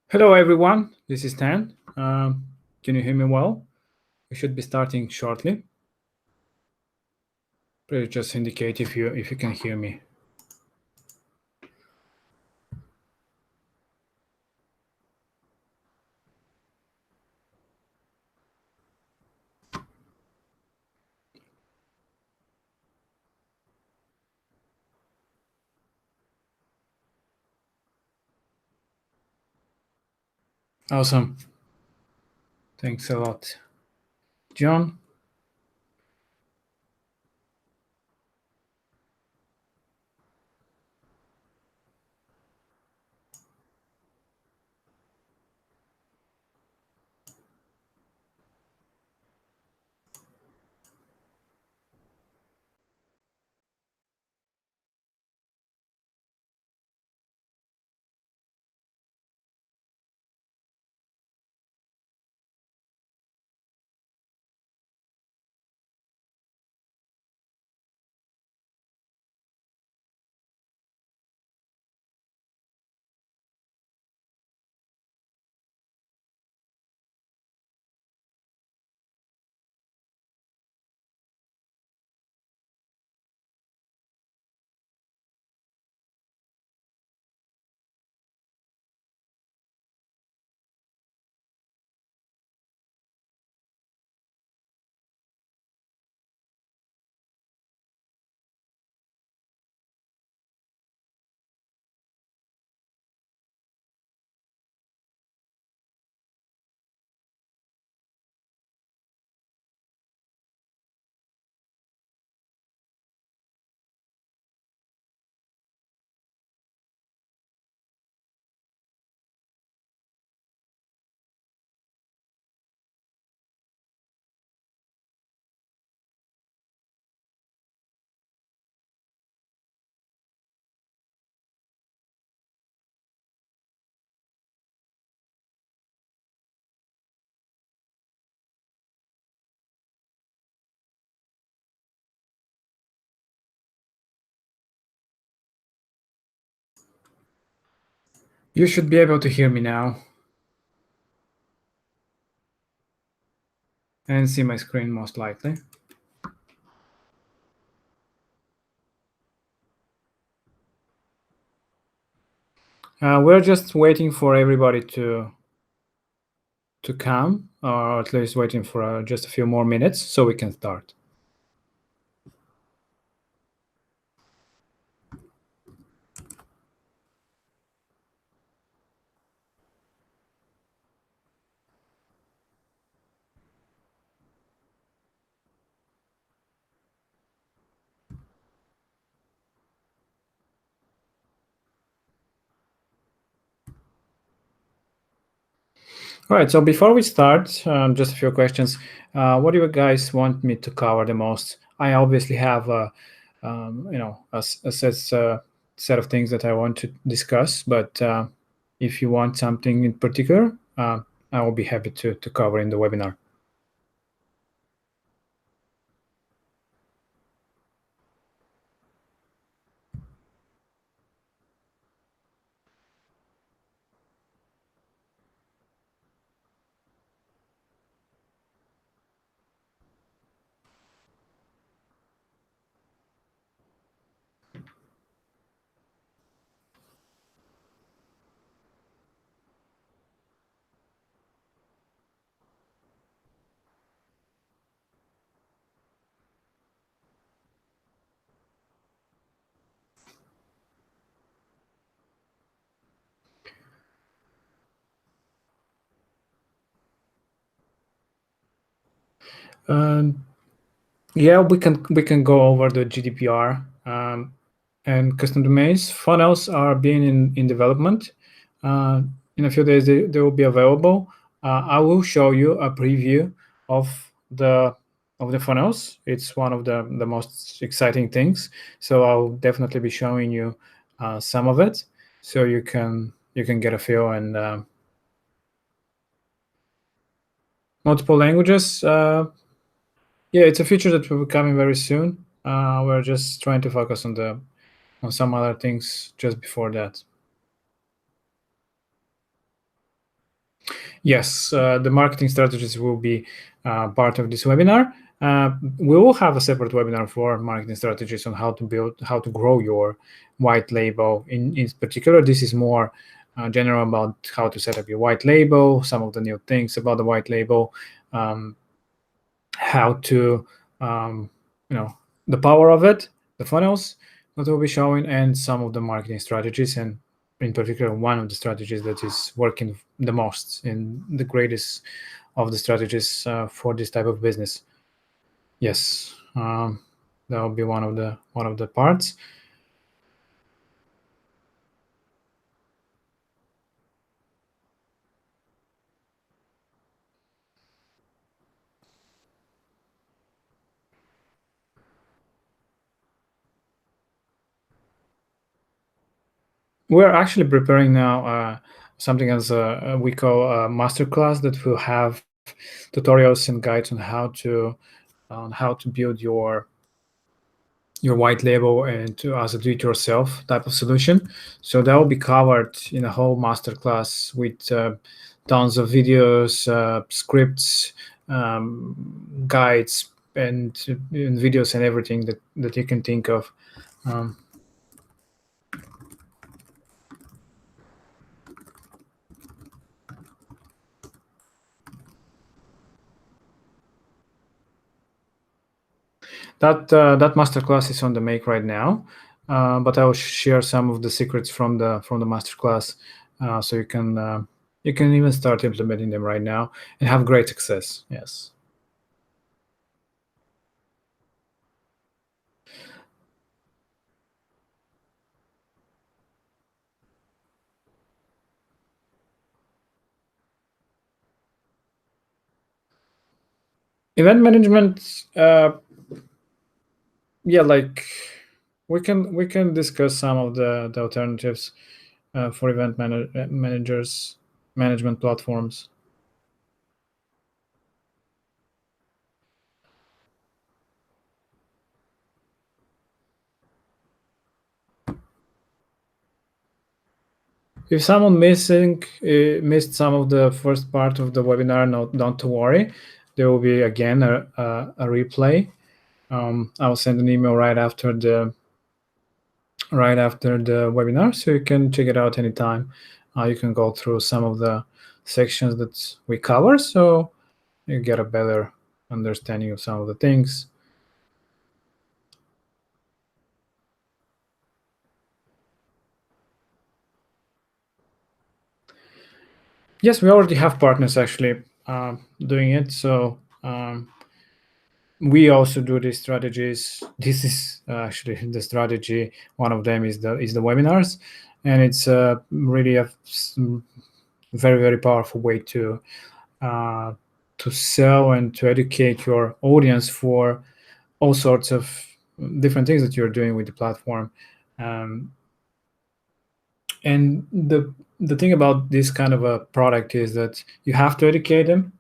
Hello, everyone. This is Tan. Can you hear me well? We should be starting shortly. Please just indicate if you can hear me. Awesome. Thanks a lot, John. You should be able to hear me now and see my screen most likely. We're just waiting for everybody to come, or at least waiting for just a few more minutes so we can start. All right, so before we start, just a few questions. What do you guys want me to cover the most? I obviously have a set of things that I want to discuss, but if you want something in particular, I will be happy to cover in the webinar. Yeah, we can go over the GDPR and custom domains. Funnels are being in development. In a few days, they will be available. I will show you a preview of the funnels. It's one of the most exciting things. So I'll definitely be showing you some of it, so you can get a feel. And multiple languages. Yeah, it's a feature that will be coming very soon. We're just trying to focus on some other things just before that. Yes, the marketing strategies will be part of this webinar. We will have a separate webinar for marketing strategies on how to grow your white label. In particular, this is more general about how to set up your white label, some of the new things about the white label, how to, um, you know, the power of it, the funnels that we'll be showing, and some of the marketing strategies, and in particular, one of the strategies that is working the most and the greatest of the strategies for this type of business. Yes, that will be one of the parts. We're actually preparing now something as we call a masterclass that will have tutorials and guides on how to build your white label and to as a do-it-yourself type of solution. So that will be covered in a whole masterclass with tons of videos, scripts, guides, and videos and everything that you can think of. Um, that masterclass is on the make right now, but I will share some of the secrets from the masterclass, so you can even start implementing them right now and have great success. Yes. Event management, yeah, like we can discuss some of the alternatives for managers management platforms. If someone missed some of the first part of the webinar, no, don't to worry. There will be again a replay. I'll send an email right after the webinar, so you can check it out anytime. You can go through some of the sections that we cover, so you get a better understanding of some of the things. Yes, we already have partners actually doing it. So we also do these strategies. This is actually the strategy. One of them is the webinars, and it's really a very very powerful way uh, to sell and to educate your audience for all sorts of different things that you're doing with the platform. Um, and the thing about this kind of a product is that you have to educate them.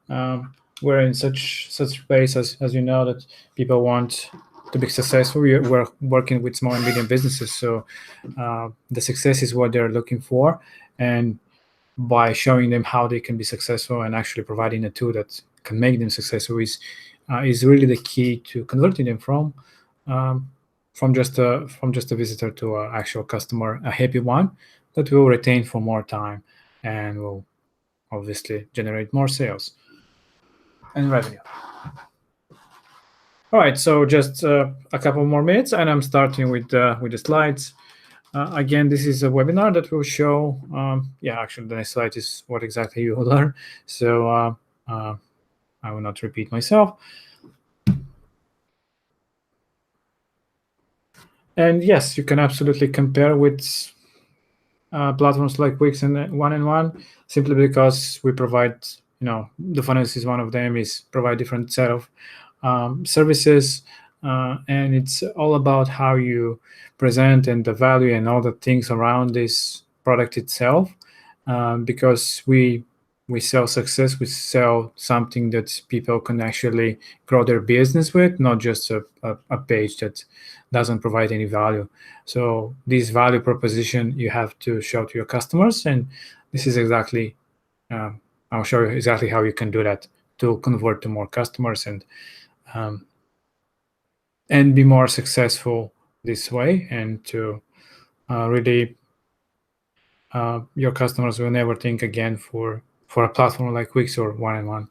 We're in such space, as you know, that people want to be successful. We're working with small and medium businesses, so the success is what they're looking for, and by showing them how they can be successful and actually providing a tool that can make them successful is really the key to converting them um, from just a visitor to an actual customer, a happy one that will retain for more time and will obviously generate more sales and revenue. All right, so just a couple more minutes, and I'm starting with the slides. Again, this is a webinar that will show. Yeah, actually, the next slide is what exactly you will learn. So I will not repeat myself. And yes, you can absolutely compare with platforms like Wix and One simply because we provide, the funnels is one of them, is provide different set of services, and it's all about how you present and the value and all the things around this product itself, because we sell success, we sell something that people can actually grow their business with, not just a page that doesn't provide any value. So this value proposition you have to show to your customers, and this is exactly I'll show you exactly how you can do that to convert to more customers um, and be more successful this way, and to really your customers will never think again for a platform like Wix or one-on-one.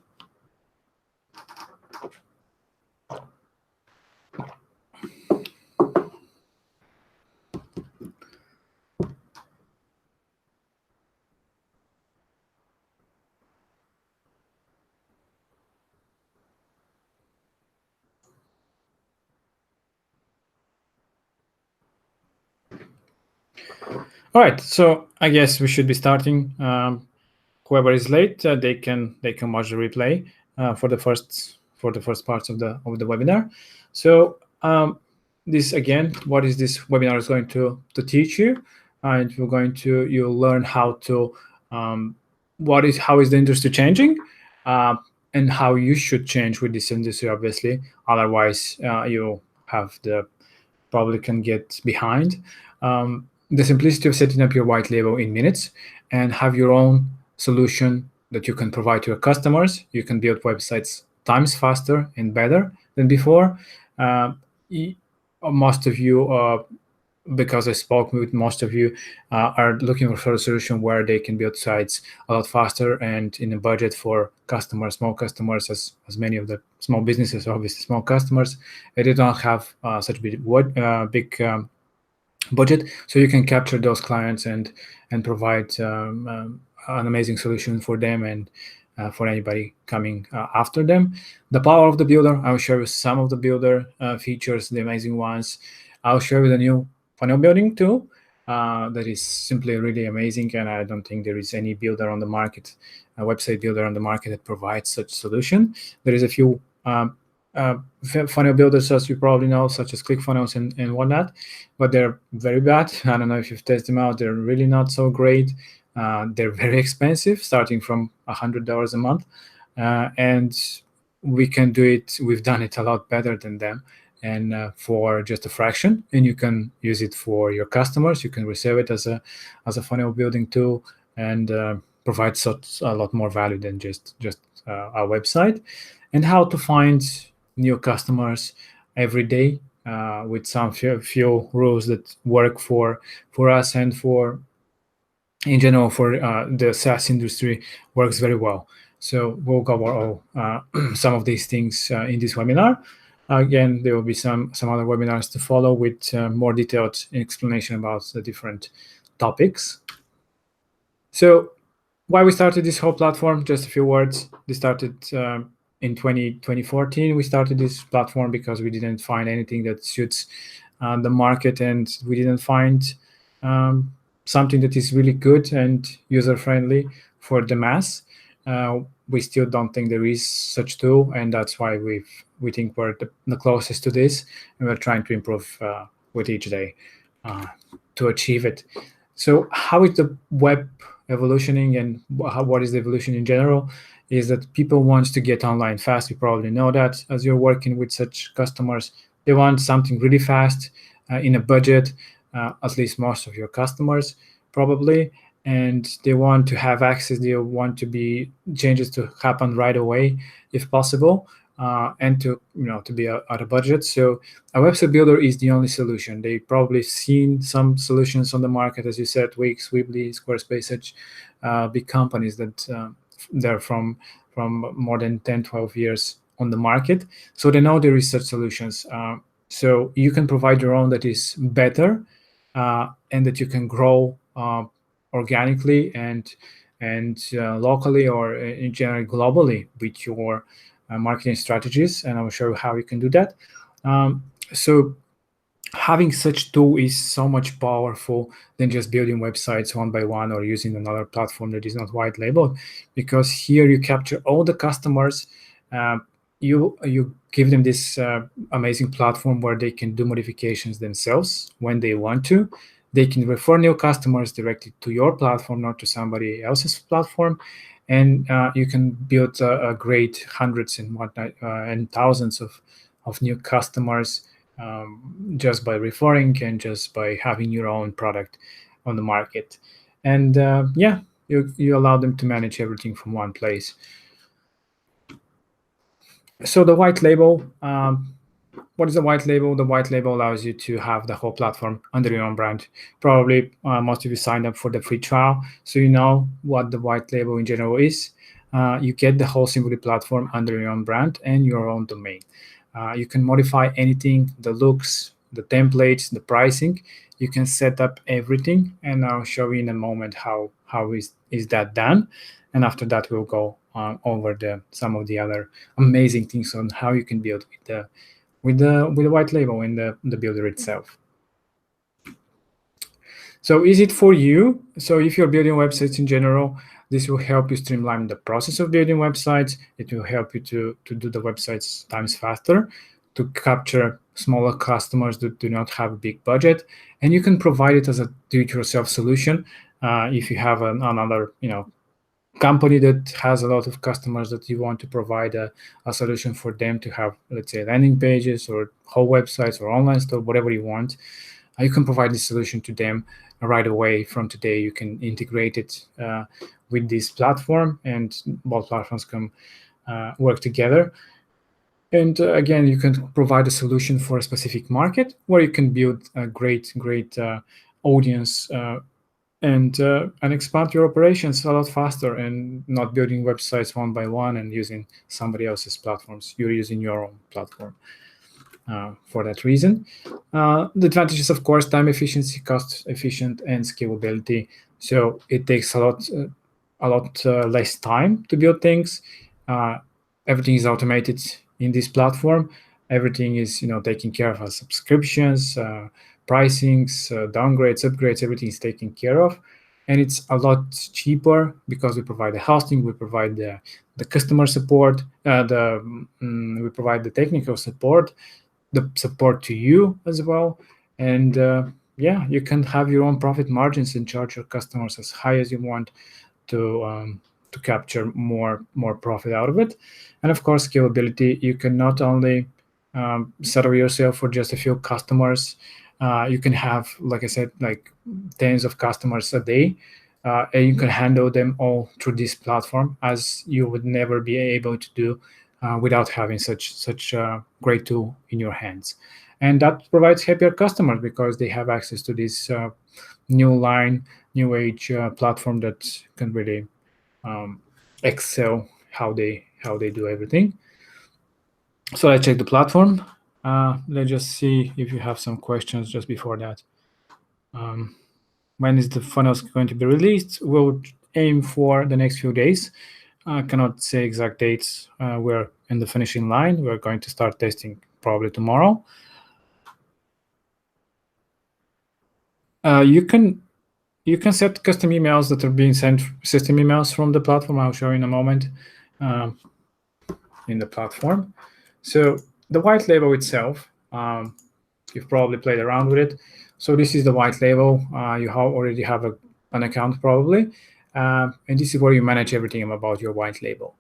All right, so I guess we should be starting. Whoever is late, they can watch the replay for the first parts of the webinar. So this again, what is this webinar is going to teach you? And you'll learn how to how is the industry changing, and how you should change with this industry. Obviously, otherwise you have the probably can get behind. The simplicity of setting up your white label in minutes and have your own solution that you can provide to your customers. You can build websites times faster and better than before. Uh, Most of you, because I spoke with most of you, are looking for a solution where they can build sites a lot faster and in a budget for customers, small customers, as many of the small businesses, obviously small customers, they don't have such big budget, so you can capture those clients and provide an amazing solution for them and for anybody coming after them. The power of the builder, I'll show you some of the builder features, the amazing ones. I'll show you the new funnel building tool that is simply really amazing, and I don't think there is any builder on the market, a website builder on the market that provides such solution. There is a few funnel builders, as you probably know, such as ClickFunnels and whatnot, but they're very bad. I don't know if you've tested them out. They're really not so great. They're very expensive, starting from $100 a month, and we can do it. We've done it a lot better than them, and for just a fraction. And you can use it for your customers. You can resell it as a funnel building tool, and provide such a lot more value than just our website. And how to find new customers every day with some few rules that work for us and for in general for the SaaS industry works very well. So we'll cover all some of these things in this webinar. Again, there will be some other webinars to follow with more detailed explanation about the different topics. So why we started this whole platform, just a few words. We started in 2014. We started this platform because we didn't find anything that suits the market, and we didn't find something that is really good and user-friendly for the mass. We still don't think there is such tool, and that's why we think we're the closest to this, and we're trying to improve with each day to achieve it. So how is the web evolutioning, and what is the evolution in general? Is that people want to get online fast. You probably know that as you're working with such customers. They want something really fast in a budget, at least most of your customers probably, and they want to have access. They want to be changes to happen right away if possible, and to be at a budget. So a website builder is the only solution. They probably seen some solutions on the market, as you said, Wix, Weebly, Squarespace, such big companies that they're from more than 10, 12 years on the market. So they know there is such solutions. So you can provide your own that is better, and that you can grow organically and locally, or in general globally with your marketing strategies. And I will show you how you can do that. So having such tool is so much powerful than just building websites one by one or using another platform that is not white labeled, because here you capture all the customers. You give them this amazing platform where they can do modifications themselves when they want to. They can refer new customers directly to your platform, not to somebody else's platform. And you can build a great hundreds and whatnot and thousands of new customers just by referring and just by having your own product on the market. And yeah, you allow them to manage everything from one place. So the white label, what is a white label? The white label allows you to have the whole platform under your own brand. Probably most of you signed up for the free trial, so you know what the white label in general is. You get the whole Simply platform under your own brand and your own domain. You can modify anything, the looks, the templates, the pricing. You can set up everything, and I'll show you in a moment how is that done. And after that, we'll go over some of the other amazing things on how you can build with the white label in the builder itself. So is it for you? So if you're building websites in general, this will help you streamline the process of building websites. It will help you to do the websites times faster, to capture smaller customers that do not have a big budget, and you can provide it as a do-it-yourself solution. If you have another, company that has a lot of customers that you want to provide a solution for them to have, let's say, landing pages or whole websites or online store, whatever you want, you can provide this solution to them right away from today. You can integrate it with this platform, and both platforms can work together. And again, you can provide a solution for a specific market where you can build a great audience and expand your operations a lot faster, and not building websites one by one and using somebody else's platforms. You're using your own platform for that reason. The advantages, of course, time efficiency, cost efficient, and scalability. So it takes a lot less time to build things. Everything is automated in this platform. Everything is taken care of as subscriptions, pricings, downgrades, upgrades. Everything is taken care of, and it's a lot cheaper because we provide the hosting, we provide the customer support, we provide the technical support, the support to you as well, and you can have your own profit margins and charge your customers as high as you want to capture more profit out of it. And of course, scalability. You can not only settle yourself for just a few customers. You can have, like I said, like tens of customers a day, and you can handle them all through this platform, as you would never be able to do without having such a great tool in your hands. And that provides happier customers because they have access to this new age platform that can really excel how they do everything. So I check the platform. Let's just see if you have some questions just before that. When is the funnels going to be released? We'll aim for the next few days. I cannot say exact dates. We're in the finishing line. We're going to start testing probably tomorrow. You can set custom emails that are being sent, system emails from the platform. I'll show you in a moment in the platform. So the white label itself, you've probably played around with it. So this is the white label. You already have an account probably, and this is where you manage everything about your white label.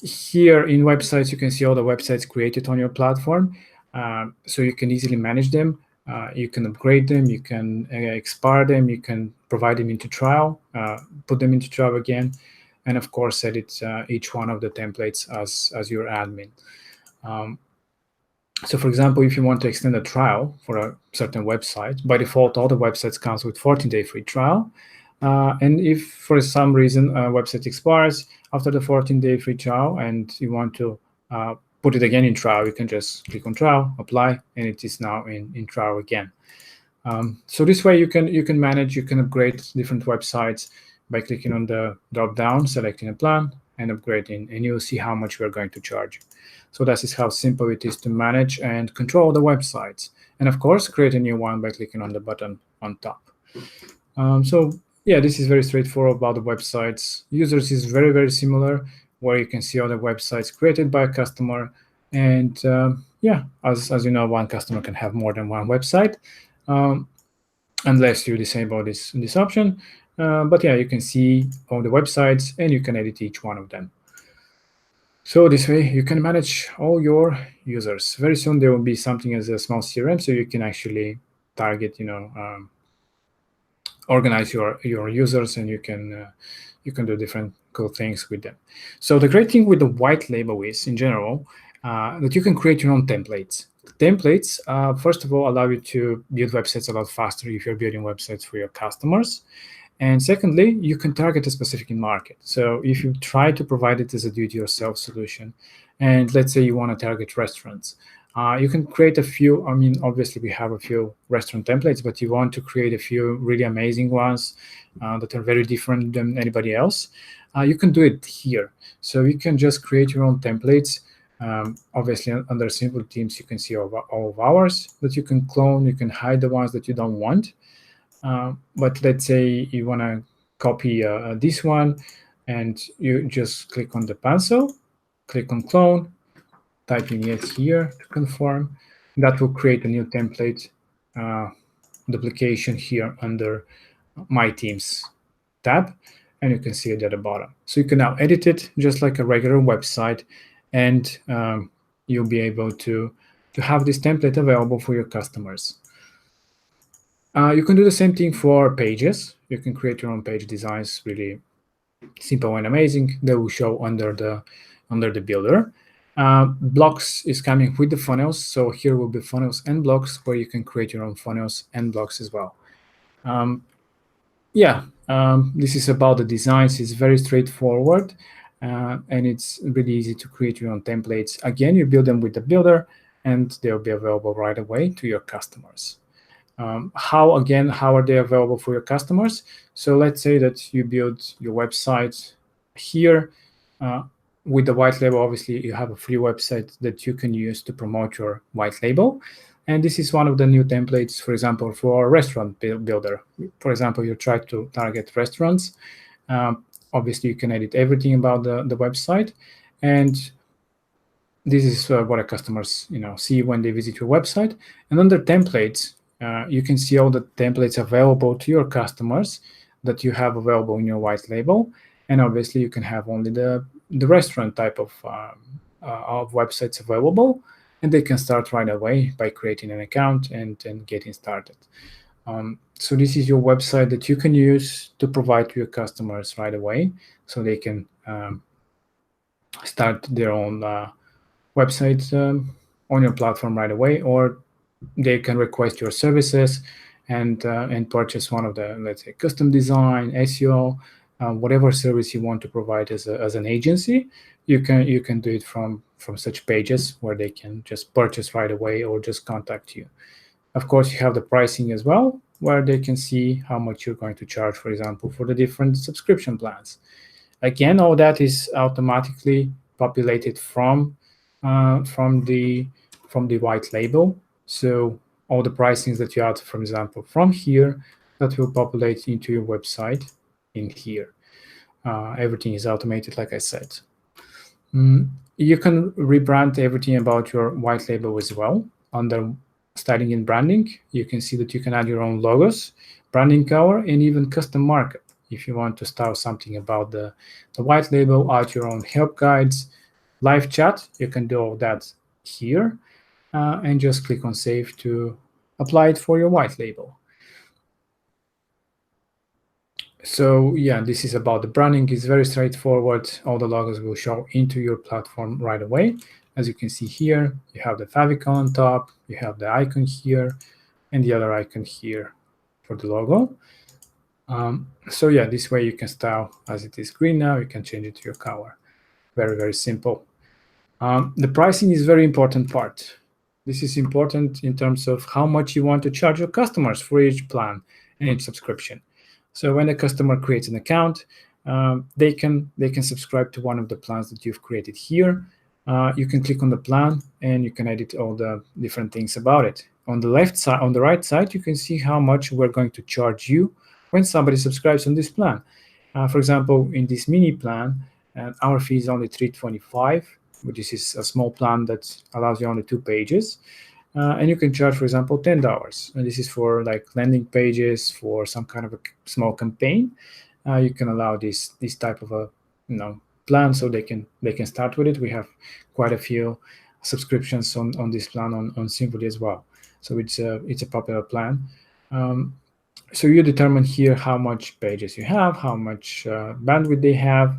Here in websites, you can see all the websites created on your platform, so you can easily manage them. You can upgrade them, you can expire them, you can provide them into trial, put them into trial again, and of course edit each one of the templates as your admin. So for example, if you want to extend a trial for a certain website, by default, all the websites comes with 14-day free trial. And if for some reason a website expires after the 14-day free trial and you want to put it again in trial, you can just click on trial, apply, and it is now in trial again. So this way you can manage, you can upgrade different websites by clicking on the drop down, selecting a plan, and upgrading, and you'll see how much we're going to charge. So that is how simple it is to manage and control the websites. And of course, create a new one by clicking on the button on top. So yeah, this is very straightforward about the websites. Users is very similar, where you can see all the websites created by a customer. And yeah, as you know, one customer can have more than one website, unless you disable this option. But yeah, you can see all the websites and you can edit each one of them. So this way you can manage all your users. Very soon there will be something as a small CRM, so you can actually target, organize your users, and you can do different cool things with them. So the great thing with the white label is, in general, that you can create your own templates. Templates, first of all, allow you to build websites a lot faster if you're building websites for your customers. And secondly, you can target a specific market. So if you try to provide it as a do-it-yourself solution, and let's say you want to target restaurants, you can create a few. I mean, obviously we have a few restaurant templates, but you want to create a few really amazing ones that are very different than anybody else. You can do it here. So you can just create your own templates. Obviously, under simple themes, you can see all of ours that you can clone. You can hide the ones that you don't want. But let's say you want to copy this one, and you just click on the pencil, click on clone, type in yes here to confirm. That will create a new template duplication here under My Themes tab, and you can see it at the bottom. So you can now edit it just like a regular website, and you'll be able to have this template available for your customers. You can do the same thing for pages. You can create your own page designs, really simple and amazing. They will show under the builder. Blocks is coming with the funnels, so here will be funnels and blocks where you can create your own funnels and blocks as well. This is about the designs. It's very straightforward, and it's really easy to create your own templates. Again, you build them with the builder, and they'll be available right away to your customers. How are they available for your customers? So let's say that you build your website here with the white label. Obviously, you have a free website that you can use to promote your white label. And this is one of the new templates, for example, for a restaurant builder. For example, you try to target restaurants. Obviously, you can edit everything about the website. And this is what our customers see when they visit your website. And under templates, you can see all the templates available to your customers that you have available in your white label. And obviously, you can have only the restaurant type of websites available, and they can start right away by creating an account and getting started. So this is your website that you can use to provide to your customers right away, so they can start their own websites on your platform right away, or they can request your services and purchase one of the, let's say, custom design, SEO, whatever service you want to provide as an agency. You can do it from such pages where they can just purchase right away or just contact you. Of course, you have the pricing as well, where they can see how much you're going to charge, for example, for the different subscription plans. Again, all that is automatically populated from the white label. So all the pricings that you add, for example, from here, that will populate into your website in here. Everything is automated, like I said. You can rebrand everything about your white label as well. Under styling and branding, you can see that you can add your own logos, branding color, and even custom markup. If you want to style something about the white label, add your own help guides, live chat, you can do all that here, and just click on save to apply it for your white label. So yeah, this is about the branding. It's very straightforward. All the logos will show into your platform right away. As you can see here, you have the favicon on top, you have the icon here, and the other icon here for the logo. So yeah, this way you can style as it is green now. You can change it to your color. Very, very simple. The pricing is very important part. This is important in terms of how much you want to charge your customers for each plan and each subscription. So when a customer creates an account, they can subscribe to one of the plans that you've created here. You can click on the plan and you can edit all the different things about it. On the left side, on the right side, you can see how much we're going to charge you when somebody subscribes on this plan. For example, in this mini plan, our fee is only $3.25, which is a small plan that allows you only 2 pages. And you can charge, for example, $10. And this is for like landing pages, for some kind of a small campaign. You can allow this type of a plan, so they can start with it. We have quite a few subscriptions on this plan on Symfony as well. So it's a popular plan. So you determine here how much pages you have, how much bandwidth they have,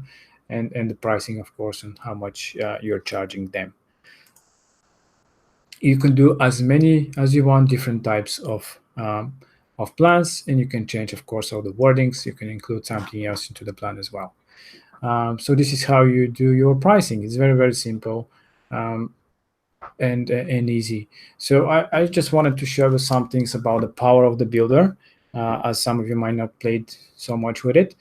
and the pricing, of course, and how much you're charging them. You can do as many as you want, different types of plans, and you can change, of course, all the wordings. You can include something else into the plan as well. So this is how you do your pricing. It's very, very simple. And easy. So I just wanted to share some things about the power of the builder, as some of you might not played so much with it.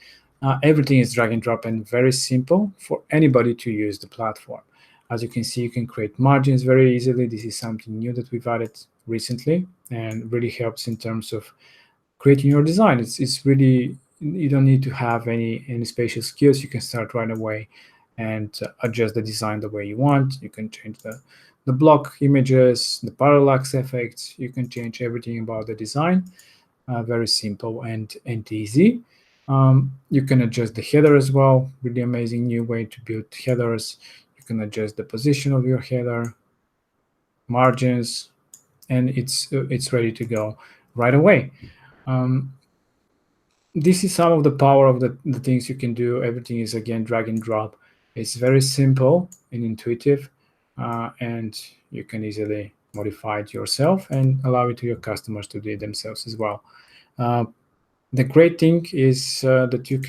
Everything is drag and drop and very simple for anybody to use the platform. As you can see, you can create margins very easily. This is something new that we've added recently and really helps in terms of creating your design. It's really, you don't need to have any spatial skills. You can start right away and adjust the design the way you want. You can change the block images, the parallax effects. You can change everything about the design. Very simple and easy. You can adjust the header as well. Really amazing new way to build headers. You can adjust the position of your header, margins, and it's ready to go right away. This is some of the power of the things you can do. Everything is again drag and drop. It's very simple and intuitive, and you can easily modify it yourself and allow it to your customers to do it themselves as well. The great thing is that you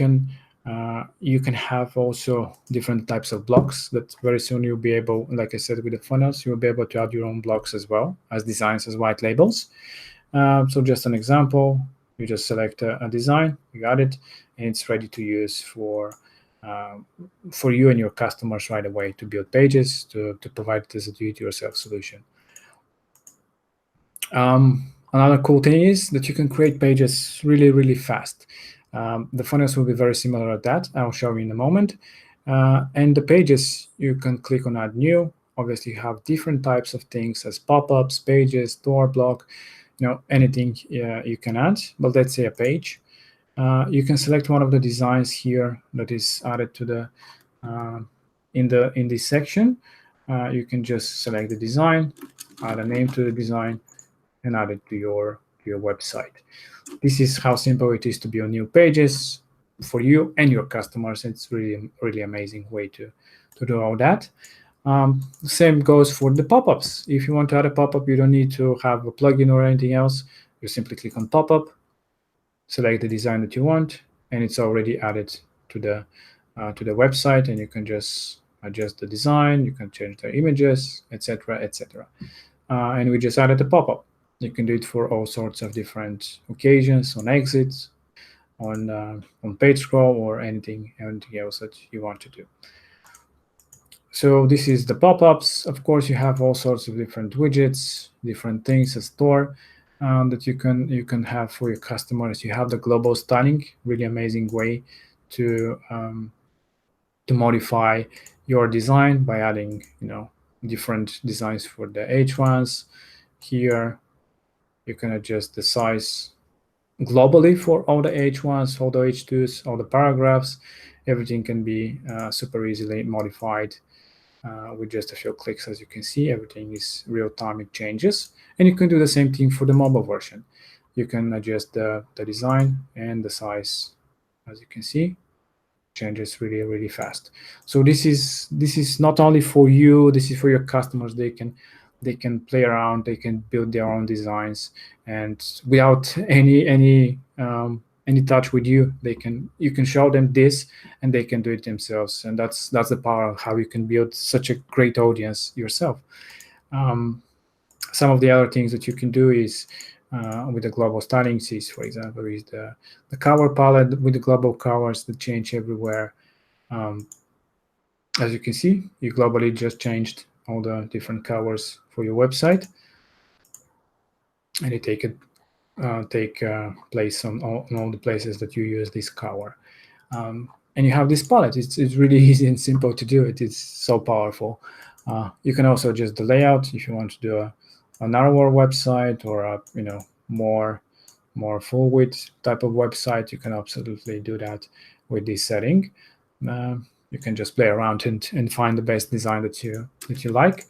can have also different types of blocks that very soon you'll be able, like I said, with the funnels, you'll be able to add your own blocks as well as designs, as white labels. So just an example, you just select a design, you got it, and it's ready to use for you and your customers right away to build pages, to provide it as a do-it-yourself solution. Another cool thing is that you can create pages really, really fast. The funnels will be very similar at that. I'll show you in a moment. And the pages, you can click on Add New. Obviously, you have different types of things as pop-ups, pages, store block, anything you can add. But let's say a page. You can select one of the designs here that is added to the in this section. You can just select the design, add a name to the design, and add it to your website. This is how simple it is to build new pages for you and your customers. It's really amazing way to do all that. Same goes for the pop-ups. If you want to add a pop-up, you don't need to have a plugin or anything else. You simply click on pop-up, select the design that you want, and it's already added to the website, and you can just adjust the design, you can change the images, etc., etc. And we just added a pop-up. You can do it for all sorts of different occasions, on exits, on page scroll, or anything else that you want to do. So this is the pop-ups. Of course, you have all sorts of different widgets, different things, a store that you can have for your customers. You have the global styling, really amazing way to modify your design by adding different designs for the H1s. Here you can adjust the size globally for all the H1s, all the H2s, all the paragraphs. Everything can be super easily modified with just a few clicks. As you can see, everything is real time, it changes. And you can do the same thing for the mobile version. You can adjust the design and the size, as you can see, changes really, really fast. So this is not only for you, this is for your customers. They can play around, they can build their own designs, and without any touch with you, you can show them this and they can do it themselves. And that's the power of how you can build such a great audience yourself. Some of the other things that you can do is with the global styling is, for example, is the color palette with the global colors that change everywhere. As you can see, you globally just changed all the different colors for your website, and you take place on all the places that you use this color. And you have this palette. It's really easy and simple to do it. It's so powerful. You can also adjust the layout if you want to do a narrower website or a more full width type of website. You can absolutely do that with this setting. You can just play around and find the best design that you like.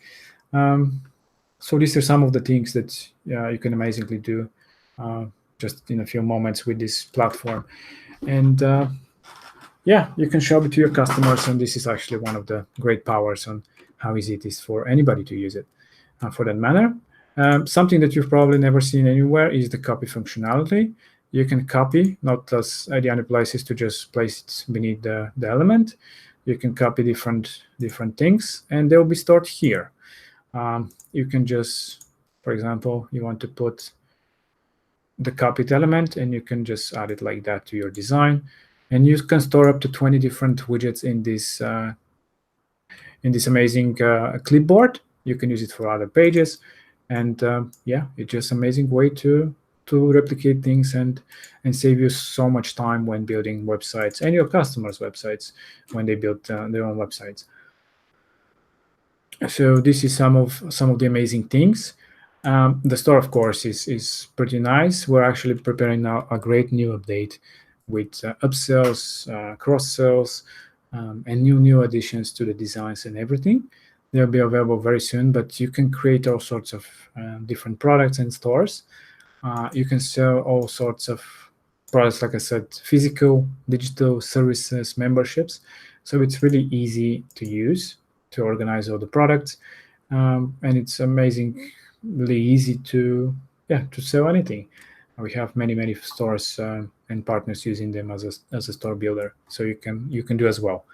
So these are some of the things that you can amazingly do just in a few moments with this platform. And yeah, you can show it to your customers, and this is actually one of the great powers on how easy it is for anybody to use it. For that matter, something that you've probably never seen anywhere is the copy functionality. You can copy, not as the only place is to just place it beneath the element. You can copy different things, and they will be stored here. You can just, for example, you want to put the copied element, and you can just add it like that to your design, and you can store up to 20 different widgets in this amazing clipboard. You can use it for other pages, and yeah, it's just amazing way to replicate things and save you so much time when building websites and your customers' websites when they build their own websites. So this is some of the amazing things. The store, of course, is pretty nice. We're actually preparing now a great new update with upsells, cross sells, and new additions to the designs and everything. They'll be available very soon, but you can create all sorts of different products and stores. You can sell all sorts of products, like I said, physical, digital, services, memberships. So it's really easy to use to organize all the products, and it's amazingly easy to sell anything. We have many stores and partners using them as a store builder, so you can do as well.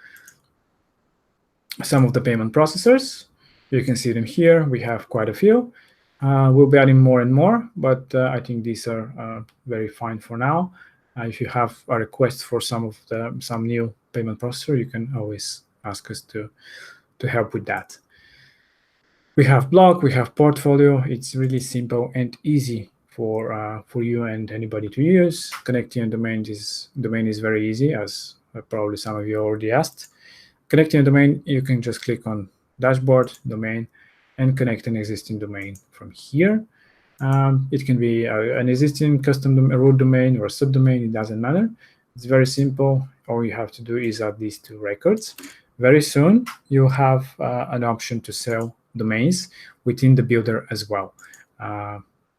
Some of the payment processors, you can see them here. We have quite a few. We'll be adding more and more, but I think these are very fine for now. If you have a request for some new payment processor, you can always ask us to help with that. We have blog, we have portfolio. It's really simple and easy for you and anybody to use. Connecting a domain is very easy, as probably some of you already asked. Connecting a domain, you can just click on dashboard, domain, and connect an existing domain from here. It can be an existing custom root domain or a subdomain, it doesn't matter. It's very simple. All you have to do is add these two records. Very soon, you'll have an option to sell domains within the builder as well.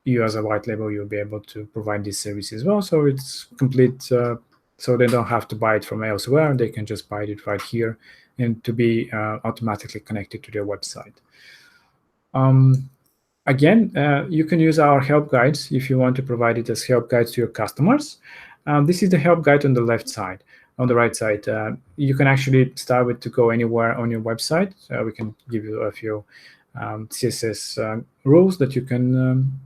You as a white label, you'll be able to provide this service as well. So it's complete, so they don't have to buy it from elsewhere. They can just buy it right here and to be automatically connected to their website. Again, you can use our help guides if you want to provide it as help guides to your customers. This is the help guide on the left side. On the right side, you can actually start with to go anywhere on your website. We can give you a few CSS rules that you can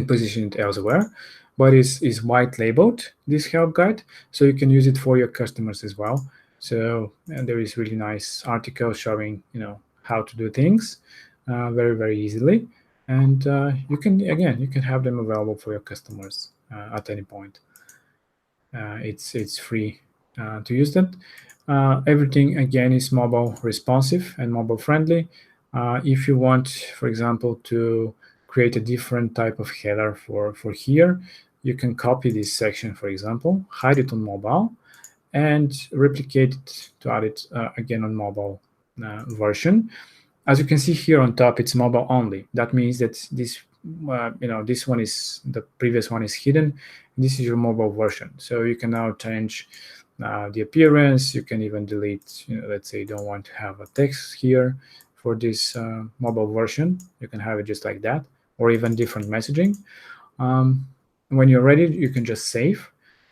position it elsewhere, but is white labeled, this help guide, so you can use it for your customers as well. So there is really nice article showing how to do things very easily, and you can have them available for your customers at any point. It's free to use that. Everything again is mobile responsive and mobile friendly. If you want, for example, to create a different type of header for here, you can copy this section, for example, hide it on mobile, and replicate it to add it again on mobile version. As you can see here on top, it's mobile only. That means that this this one is, the previous one is hidden. This is your mobile version. So you can now change the appearance. You can even delete, let's say you don't want to have a text here for this mobile version. You can have it just like that, or even different messaging. When you're ready, you can just save,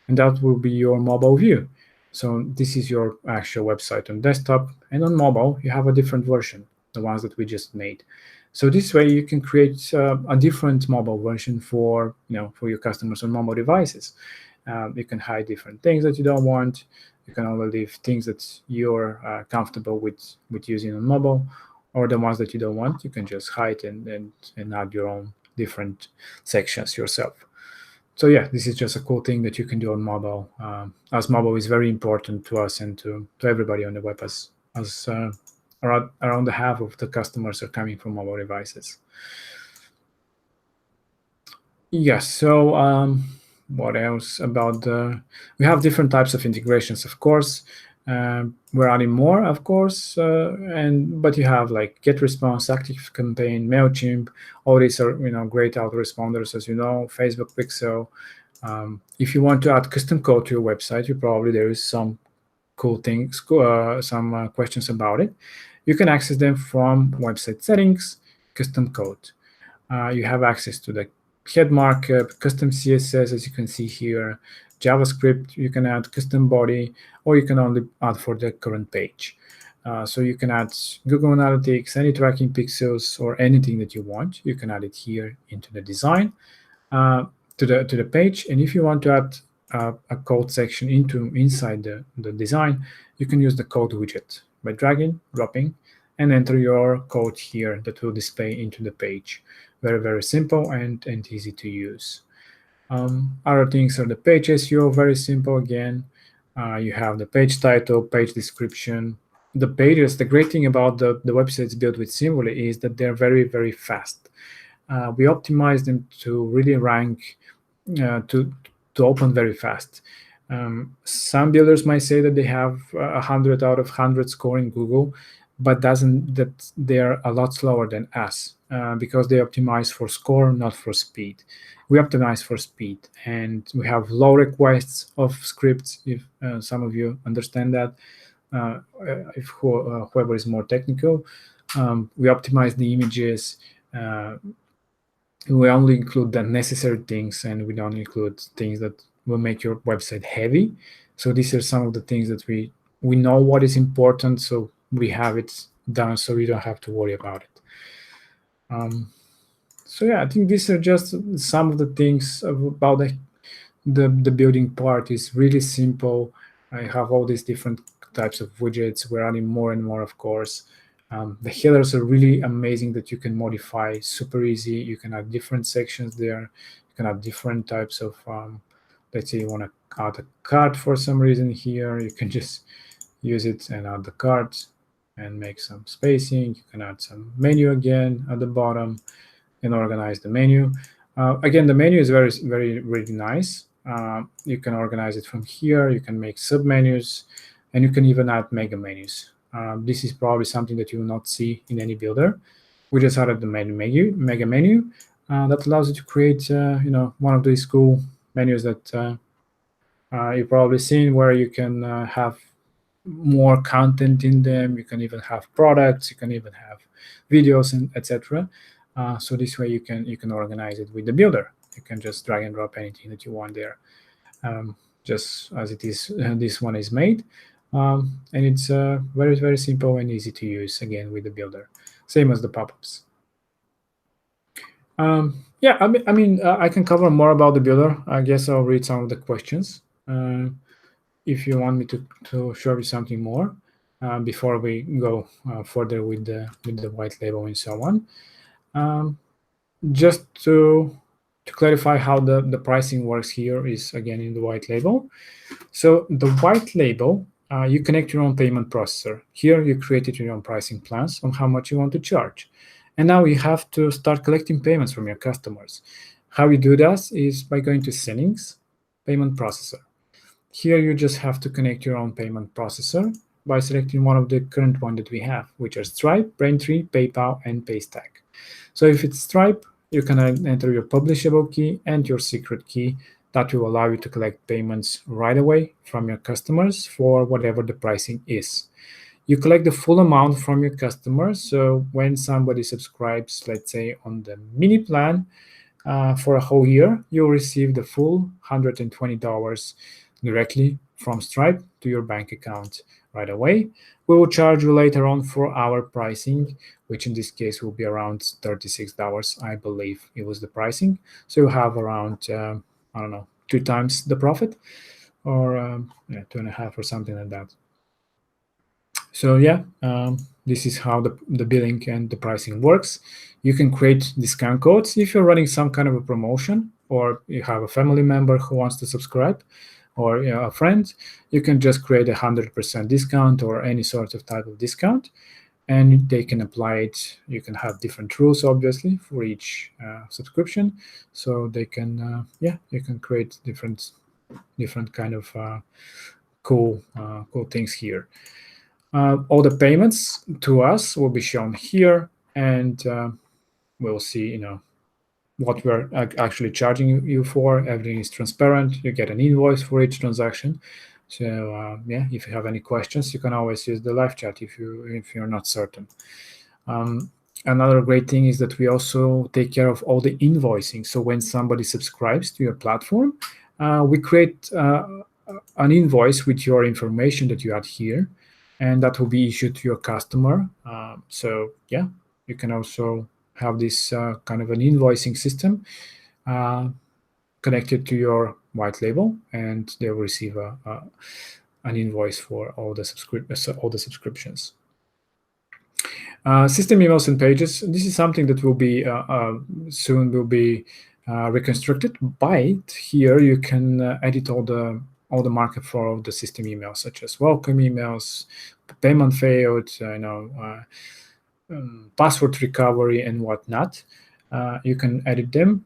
and that will be your mobile view. So this is your actual website on desktop, and on mobile, you have a different version, the ones that we just made. So this way you can create a different mobile version for your customers on mobile devices. You can hide different things that you don't want. You can only leave things that you're comfortable with using on mobile, or the ones that you don't want, you can just hide and add your own different sections yourself. So yeah, this is just a cool thing that you can do on mobile, as mobile is very important to us and to everybody on the web, as around the half of the customers are coming from mobile devices. Yes, so what else about we have different types of integrations, of course. We're adding more, of course, but you have like GetResponse, ActiveCampaign, Mailchimp. All these are great autoresponders, as you know. Facebook Pixel. If you want to add custom code to your website, there is some cool things, some questions about it. You can access them from website settings, custom code. You have access to the head markup, custom CSS, as you can see here, JavaScript. You can add custom body, or you can only add for the current page. So you can add Google Analytics, any tracking pixels, or anything that you want. You can add it here into the design, to the page. And if you want to add a code section inside the design, you can use the code widget by dragging, dropping, and enter your code here that will display into the page. Very, very simple and easy to use. Other things are the page SEO, very simple again. You have the page title, page description. The pages, the great thing about the websites built with Symfony is that they're very, very fast. We optimize them to really rank, to open very fast. Some builders might say that they have 100 out of 100 score in Google, but doesn't that they're a lot slower than us, because they optimize for score, not for speed. We optimize for speed, and we have low requests of scripts. If some of you understand that, if whoever is more technical, we optimize the images. We only include the necessary things, and we don't include things that will make your website heavy. So these are some of the things that we know what is important, so we have it done, so we don't have to worry about it. So yeah, I think these are just some of the things about the building part. Is really simple. I have all these different types of widgets. We're adding more and more, of course. The headers are really amazing that you can modify super easy. You can add different sections there. You can add different types of, let's say you want to add a card for some reason here. You can just use it and add the card and make some spacing. You can add some menu again at the bottom and organize the menu. Again, the menu is very, very, really nice. You can organize it from here. You can make submenus, and you can even add mega menus. This is probably something that you will not see in any builder. We just added the mega menu that allows you to create, one of these cool menus that you've probably seen, where you can have more content in them. You can even have products. You can even have videos, and etc. So this way you can organize it with the builder. You can just drag and drop anything that you want there, just as it is. This one is made. And it's very, very simple and easy to use, again, with the builder, same as the pop-ups. Yeah, I mean, I can cover more about the builder. I guess I'll read some of the questions if you want me to show you something more before we go further with the white label and so on. Just to clarify how the pricing works here is, again, in the white label. So the white label, you connect your own payment processor. Here you created your own pricing plans on how much you want to charge. And now you have to start collecting payments from your customers. How you do that is by going to Settings, Payment Processor. Here you just have to connect your own payment processor by selecting one of the current one that we have, which are Stripe, Braintree, PayPal, and Paystack. So if it's Stripe, you can enter your publishable key and your secret key. That will allow you to collect payments right away from your customers for whatever the pricing is. You collect the full amount from your customers. So when somebody subscribes, let's say on the mini plan for a whole year, you'll receive the full $120 directly from Stripe to your bank account right away. We will charge you later on for our pricing, which in this case will be around $36, I believe it was the pricing. So you have around, I don't know, 2 times the profit, or 2.5 or something like that. So yeah, this is how the billing and the pricing works. You can create discount codes if you're running some kind of a promotion, or you have a family member who wants to subscribe, or a friend. You can just create 100% discount or any sort of type of discount, and they can apply it. You can have different rules, obviously, for each subscription. So they can, you can create different kind of cool things here. All the payments to us will be shown here, and we'll see, what we're actually charging you for. Everything is transparent. You get an invoice for each transaction. So yeah, if you have any questions, you can always use the live chat if you're not certain. Another great thing is that we also take care of all the invoicing. So when somebody subscribes to your platform, we create an invoice with your information that you add here, and that will be issued to your customer. So yeah, you can also have this kind of an invoicing system connected to your white label, and they will receive an invoice for all the subscriptions. System emails and pages. This is something that will be soon will be reconstructed. But here you can edit all the markup for all the system emails, such as welcome emails, payment failed, password recovery, and whatnot. You can edit them.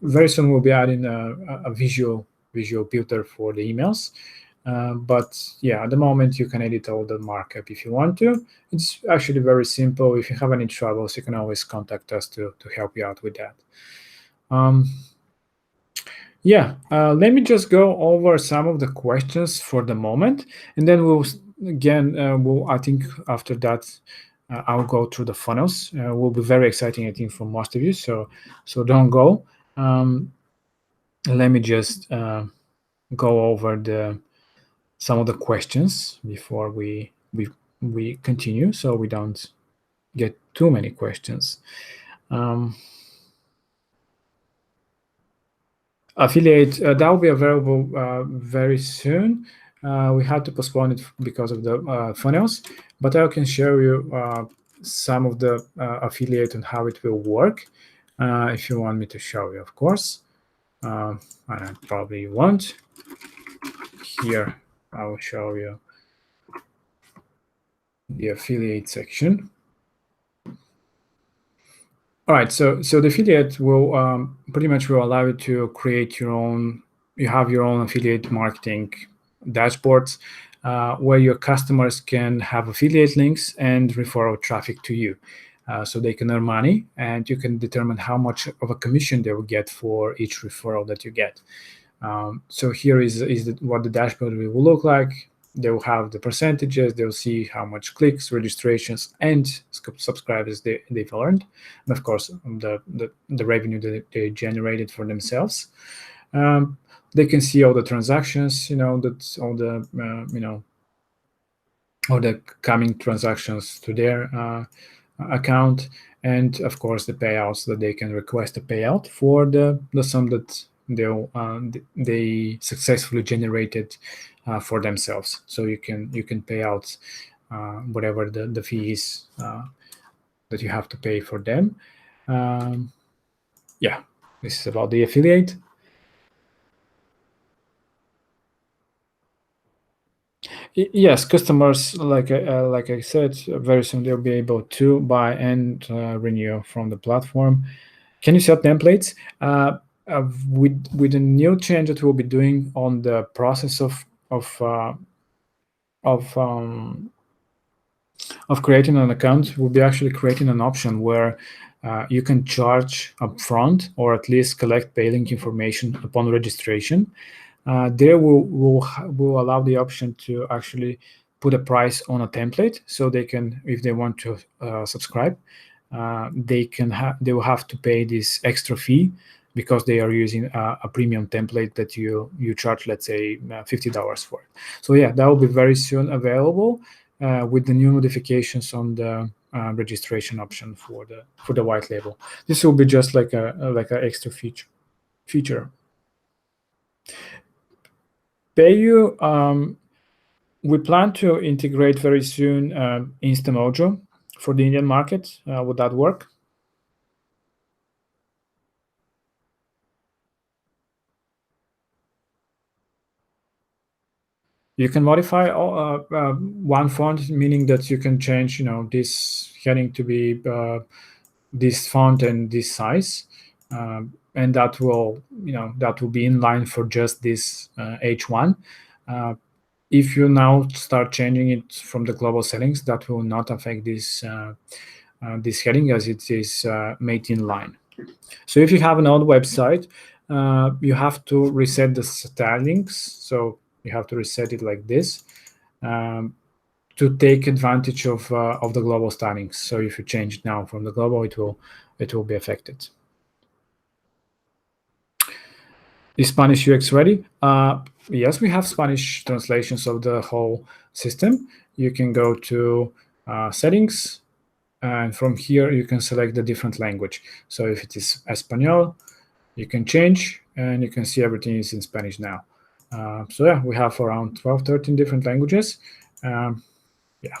Very soon we'll be adding a visual builder for the emails. But yeah, at the moment you can edit all the markup if you want to. It's actually very simple. If you have any troubles, you can always contact us to help you out with that. Yeah, let me just go over some of the questions for the moment, and then I think after that, I'll go through the funnels. Will be very exciting, I think, for most of you. So don't go. Let me just go over some of the questions before we continue, so we don't get too many questions. Affiliate that will be available very soon. We had to postpone it because of the funnels, but I can show you some of the affiliate and how it will work if you want me to show you, of course. I probably won't. Here I will show you the affiliate section. All right, so the affiliate will pretty much will allow you to create your own. You have your own affiliate marketing dashboards where your customers can have affiliate links and referral traffic to you, so they can earn money, and you can determine how much of a commission they will get for each referral that you get. So here is what the dashboard will look like. They will have the percentages. They'll see how much clicks, registrations, and subscribers they've earned, and of course the revenue that they generated for themselves. They can see all the transactions, that all the all the coming transactions to their account, and of course the payouts that they can request a payout for the sum that they successfully generated for themselves. So you can pay out whatever the fee is that you have to pay for them. Yeah, this is about the affiliate. Yes, customers, like I said, very soon they'll be able to buy and renew from the platform. Can you sell templates? With the new change that we'll be doing on the process of creating an account, we'll be actually creating an option where you can charge upfront or at least collect pay link information upon registration. There will allow the option to actually put a price on a template, so they can, if they want to subscribe, they will have to pay this extra fee because they are using a premium template that you charge, let's say, $50 for it. So yeah, that will be very soon available with the new notifications on the registration option for the white label. This will be just like a extra feature. PayU, we plan to integrate very soon InstaMojo for the Indian market. Would that work? You can modify one font, meaning that you can change, this heading to be this font and this size, and that will be in line for just this H1. if you now start changing it from the global settings, that will not affect this this heading, as it is made in line. So if you have an old website, you have to reset the stylings. So you have to reset it like this to take advantage of the global stylings. So if you change it now from the global, it will be affected. Is Spanish UX ready? Yes, we have Spanish translations of the whole system. You can go to settings, and from here you can select the different language. So if it is Espanol, you can change, and you can see everything is in Spanish now. So yeah, we have around 12, 13 different languages. Yeah,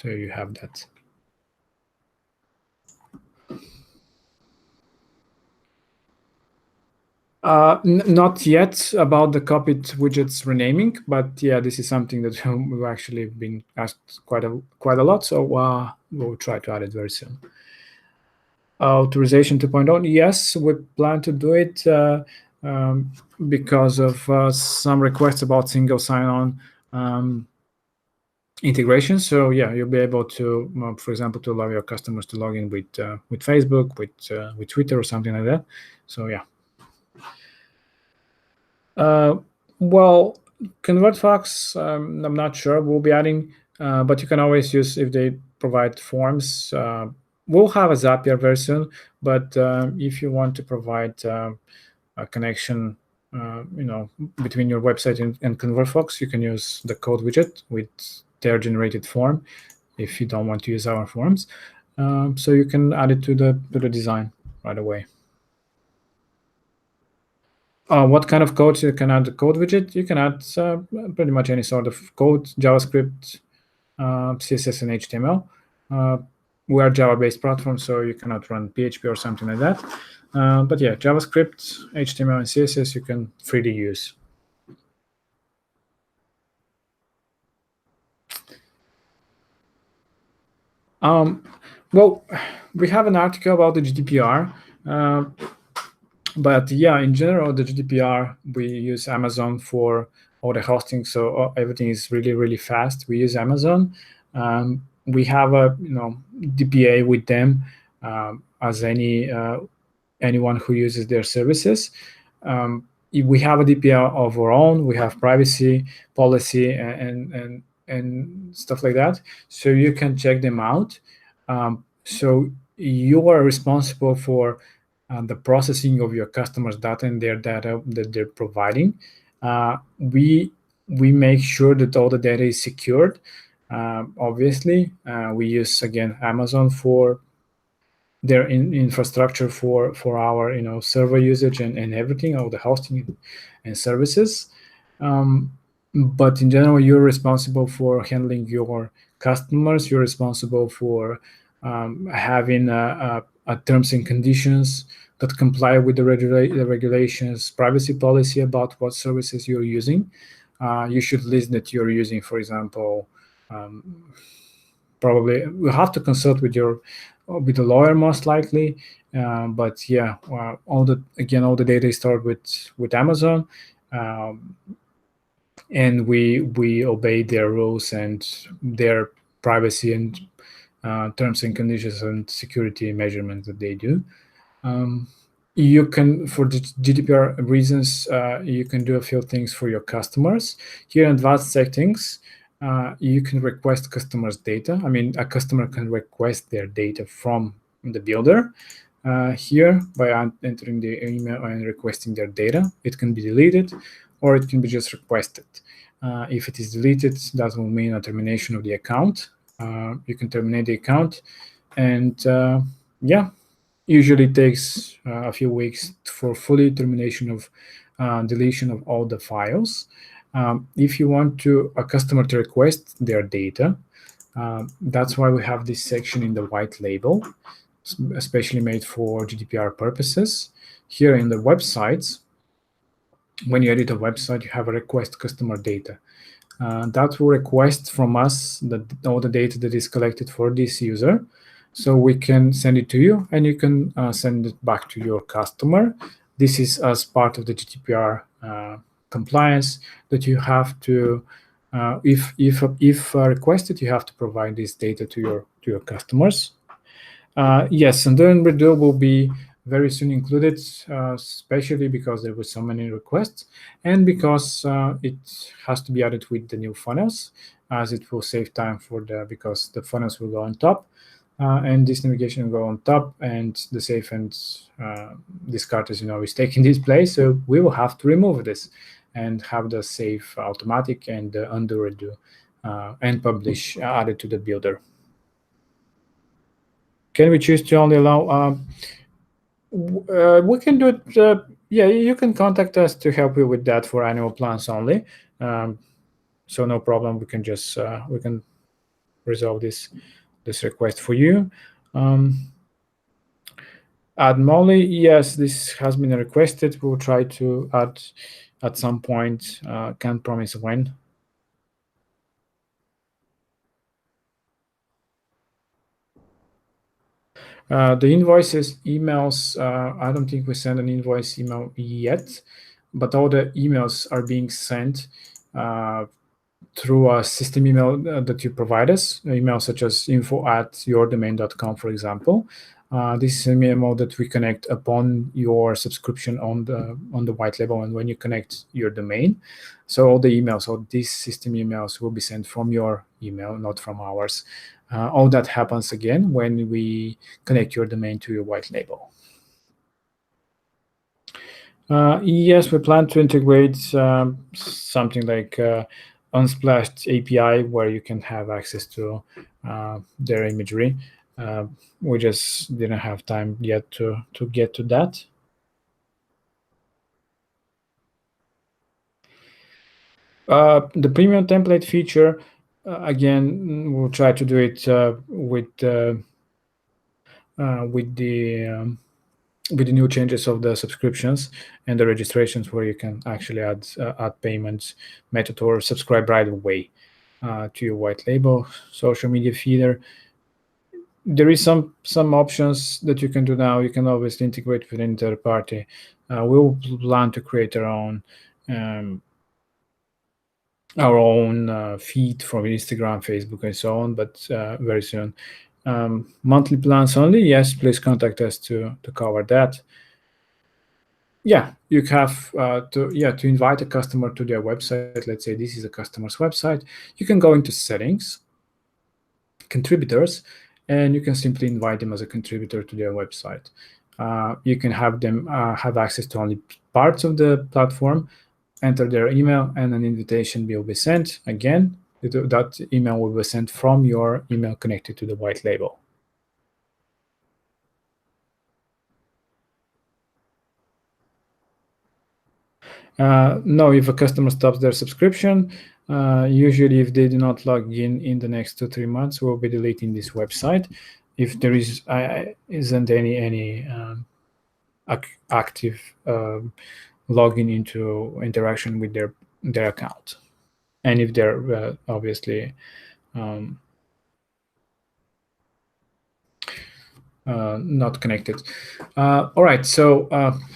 so you have that. Not yet about the copied widgets renaming, but yeah, this is something that we've actually been asked quite a lot. So we'll try to add it very soon. Authorization 2.0, yes, we plan to do it because of some requests about single sign-on integration. So yeah, you'll be able to, for example, to allow your customers to log in with Facebook, with Twitter, or something like that. So yeah. Well, ConvertFox, I'm not sure. We'll be adding, but you can always use if they provide forms. We'll have a Zapier very soon, but if you want to provide a connection, between your website and ConvertFox, you can use the code widget with their generated form if you don't want to use our forms. So you can add it to the design right away. What kind of code you can add? The code widget, you can add pretty much any sort of code, JavaScript, CSS, and HTML. We are Java-based platform, so you cannot run PHP or something like that. But yeah, JavaScript, HTML, and CSS you can freely use. Well, we have an article about the GDPR. But yeah, in general, the GDPR, we use Amazon for all the hosting, so everything is really, really fast. We use Amazon. We have a DPA with them, as anyone who uses their services. If we have a DPA of our own, we have privacy policy and stuff like that, so you can check them out. So you are responsible for the processing of your customers' data and their data that they're providing. We make sure that all the data is secured. Obviously, we use again Amazon for their infrastructure for our server usage and everything, all the hosting and services. But in general, you're responsible for handling your customers. You're responsible for having a terms and conditions that comply with the regulations, privacy policy about what services you're using. You should list that you're using, for example, probably we have to consult with the lawyer most likely. But yeah, all the data is stored with Amazon, and we obey their rules and their privacy and terms and conditions and security measurements that they do. You can, for the GDPR reasons, you can do a few things for your customers. Here in advanced settings, you can request customers' data. I mean, a customer can request their data from the builder here by entering the email and requesting their data. It can be deleted, or it can be just requested. If it is deleted, that will mean a termination of the account. You can terminate the account, and yeah, usually takes a few weeks for fully termination of deletion of all the files. If you want a customer to request their data, that's why we have this section in the white label, especially made for GDPR purposes. Here in the websites, when you edit a website, you have a request customer data. That will request from us all the data that is collected for this user. So we can send it to you, and you can send it back to your customer. This is as part of the GDPR compliance, that you have to If requested, you have to provide this data to your customers. Yes, and then Redo will be very soon included, especially because there were so many requests, and because it has to be added with the new funnels, as it will save time because the funnels will go on top, and this navigation will go on top, and the save and discard, as you know, is taking this place. So we will have to remove this and have the save automatic and the undo redo and publish added to the builder. Can we choose to only allow? We can do it. Yeah, you can contact us to help you with that for annual plans only. So no problem. We can just we can resolve this request for you. Add Molly. Yes, this has been requested. We'll try to add at some point. Can't promise when. The invoices, emails, I don't think we send an invoice email yet, but all the emails are being sent through a system email that you provide us, email such as info@yourdomain.com, for example. This is an email that we connect upon your subscription on the white label and when you connect your domain. So all the emails, all these system emails will be sent from your email, not from ours. All that happens again when we connect your domain to your white label. Yes, we plan to integrate something like Unsplash API where you can have access to their imagery. We just didn't have time yet to get to that. The premium template feature, again, we'll try to do it with the new changes of the subscriptions and the registrations, where you can actually add payments method or subscribe right away to your white label social media feeder. There is some options that you can do now. You can obviously integrate with any third party. We'll plan to create our own feed from Instagram, Facebook, and so on, but very soon. Monthly plans only. Yes, please contact us to cover that. Yeah, you have to invite a customer to their website. Let's say this is a customer's website. You can go into settings, contributors, and you can simply invite them as a contributor to their website. You can have them have access to only parts of the platform, enter their email, and an invitation will be sent. Again, that email will be sent from your email connected to the white label. No, if a customer stops their subscription, usually if they do not log in the next 2-3 months, we'll be deleting this website. If there isn't any active login into interaction with their account, and if they're obviously not connected. All right, so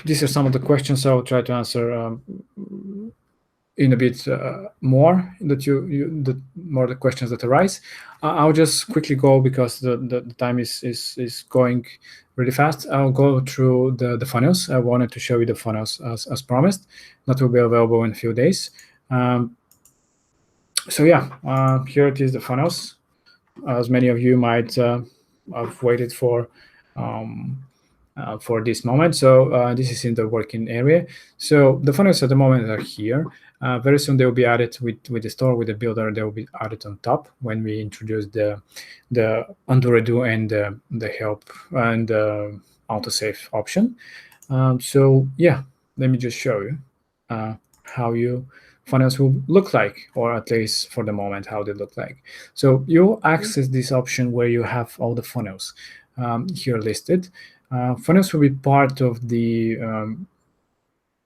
these are some of the questions I'll try to answer in a bit more the questions that arise. I'll just quickly go because the time is going really fast. I'll go through the funnels. I wanted to show you the funnels as promised. That will be available in a few days. So yeah, here it is, the funnels. As many of you might have waited for this moment. So this is in the working area. So the funnels at the moment are here. Very soon they will be added with the store, with the builder. They will be added on top when we introduce the undo redo and the help and autosave option. So yeah, let me just show you how you funnels will look like, or at least for the moment how they look like. So you access this option where you have all the funnels here listed. Funnels will be part of the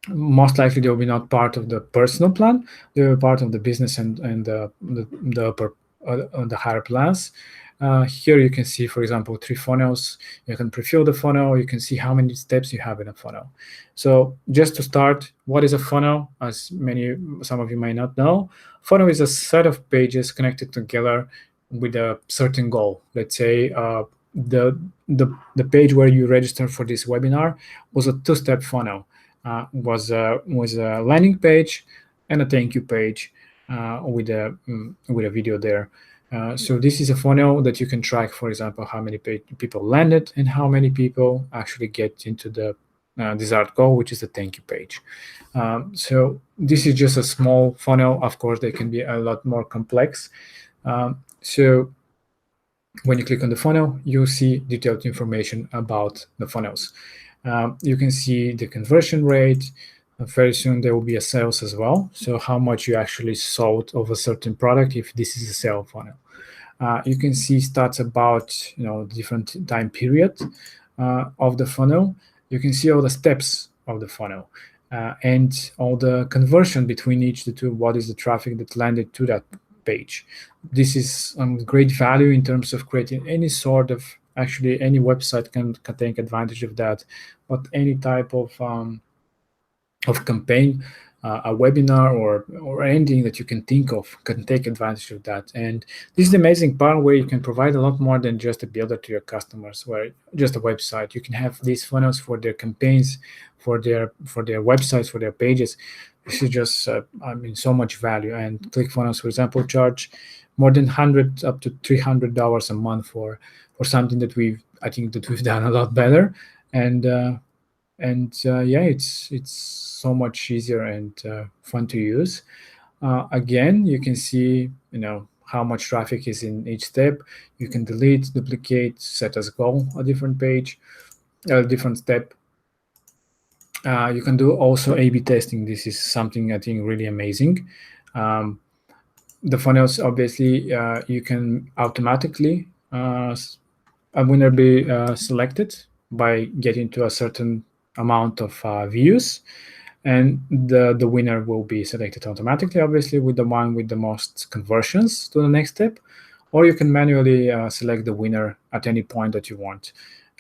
most likely they will be not part of the personal plan. They will be part of the business and the upper the higher plans. Here you can see, for example, 3 funnels. You can prefill the funnel. You can see how many steps you have in a funnel. So just to start, what is a funnel? As some of you may not know, funnel is a set of pages connected together with a certain goal. Let's say the page where you register for this webinar was a 2-step funnel. Was a landing page and a thank you page with a video there. So this is a funnel that you can track, for example, how many people landed and how many people actually get into the desired goal, which is the thank you page. So this is just a small funnel. Of course, they can be a lot more complex. So when you click on the funnel, you'll see detailed information about the funnels. You can see the conversion rate. Very soon there will be a sales as well. So how much you actually sold of a certain product if this is a sale funnel. You can see stats about different time period of the funnel. You can see all the steps of the funnel and all the conversion between each the two. What is the traffic that landed to that page? This is great value in terms of creating any sort of, actually any website can take advantage of that, but any type of campaign, a webinar or anything that you can think of can take advantage of that. And this is the amazing part where you can provide a lot more than just a builder to your customers, where just a website. You can have these funnels for their campaigns, for their websites, for their pages. This is just so much value. And ClickFunnels, for example, charge more than $100 up to $300 a month for something that I think we've done a lot better. And yeah, it's so much easier and fun to use. Again, you can see how much traffic is in each step. You can delete, duplicate, set as goal a different page, a different step. You can do also A/B testing. This is something I think really amazing. The funnels, obviously, you can automatically a winner be selected by getting to a certain amount of views, and the winner will be selected automatically, obviously, with the one with the most conversions to the next step. Or you can manually select the winner at any point that you want.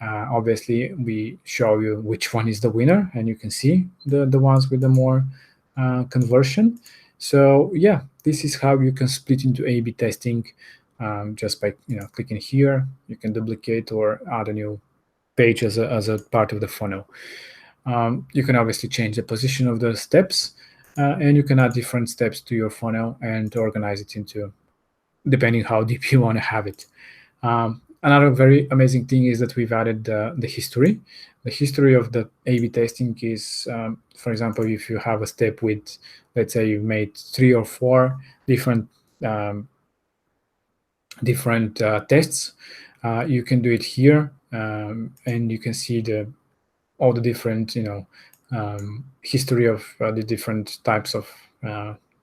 Obviously, we show you which one is the winner, and you can see the ones with the more conversion. So yeah, this is how you can split into A/B testing just by clicking here. You can duplicate or add a new page as a part of the funnel. You can obviously change the position of the steps, and you can add different steps to your funnel and organize it into depending how deep you want to have it. Another very amazing thing is that we've added the history. The history of the A/B testing is, for example, if you have a step with, let's say, you've made 3 or 4 different tests, you can do it here, and you can see all the different history of the different types of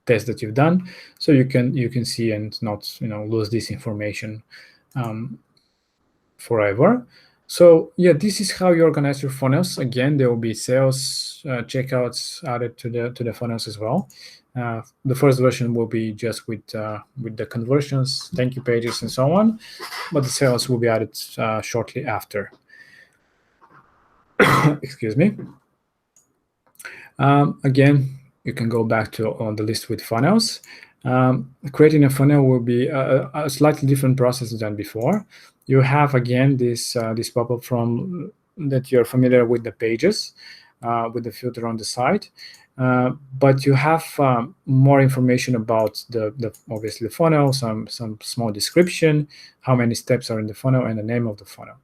tests that you've done, so you can see and not lose this information forever. So yeah, this is how you organize your funnels. Again, there will be sales checkouts added to the funnels as well. The first version will be just with the conversions, thank you pages, and so on, but the sales will be added shortly after. Excuse me. Again, you can go back to on the list with funnels. Creating a funnel will be a slightly different process than before. You have again this pop-up from that you're familiar with the pages with the filter on the side, but you have more information about the obviously the funnel, some small description, how many steps are in the funnel, and the name of the funnel.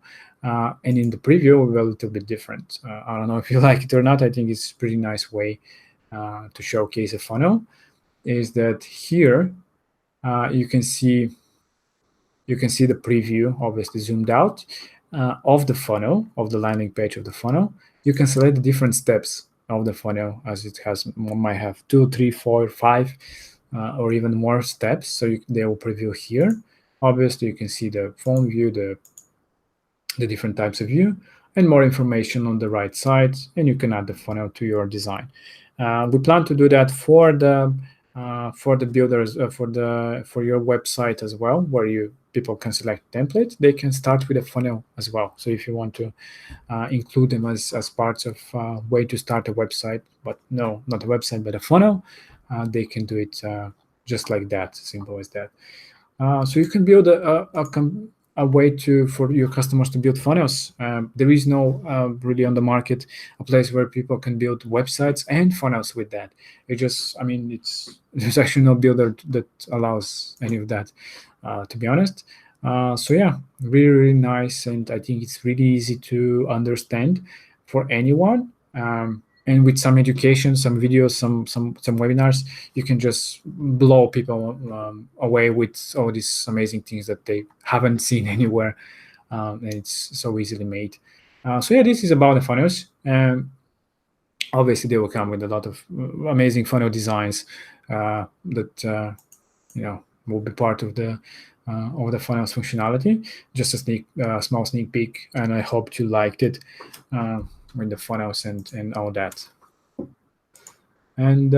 And in the preview, it will be a little bit different. I don't know if you like it or not. I think it's a pretty nice way to showcase a funnel. Is that here you can see the preview, obviously zoomed out, of the funnel, of the landing page of the funnel. You can select the different steps of the funnel, as it might have 2, 3, 4, 5, or even more steps. So they will preview here. Obviously, you can see the phone view, the different types of view, and more information on the right side, and you can add the funnel to your design. We plan to do that for the for the builders, for your website as well, where you people can select templates. They can start with a funnel as well. So if you want to include them as parts of way to start a website, but no, not a website, but a funnel, they can do it just like that, simple as that. So you can build a way to for your customers to build funnels. There is no really on the market a place where people can build websites and funnels with that. It just, I mean, it's there's actually no builder that allows any of that, to be honest. So yeah, really, really nice, and I think it's really easy to understand for anyone. And with some education, some videos, some webinars, you can just blow people away with all these amazing things that they haven't seen anywhere, and it's so easily made. So yeah, this is about the funnels. Obviously, they will come with a lot of amazing funnel designs that will be part of the funnels functionality. Just a small sneak peek, and I hope you liked it with the funnels and all that. And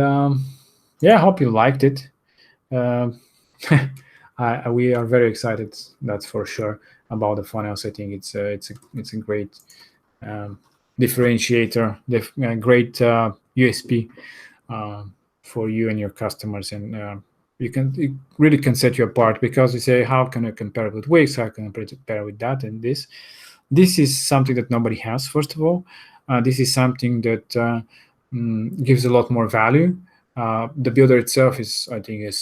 yeah, I hope you liked it. Um, we are very excited, that's for sure, about the funnels. I think it's a great differentiator, great USP for you and your customers, and it really can set you apart, because you say, how can I compare with Wix? How can I compare with that and this? This is something that nobody has. First of all, this is something that gives a lot more value. The builder itself is, I think,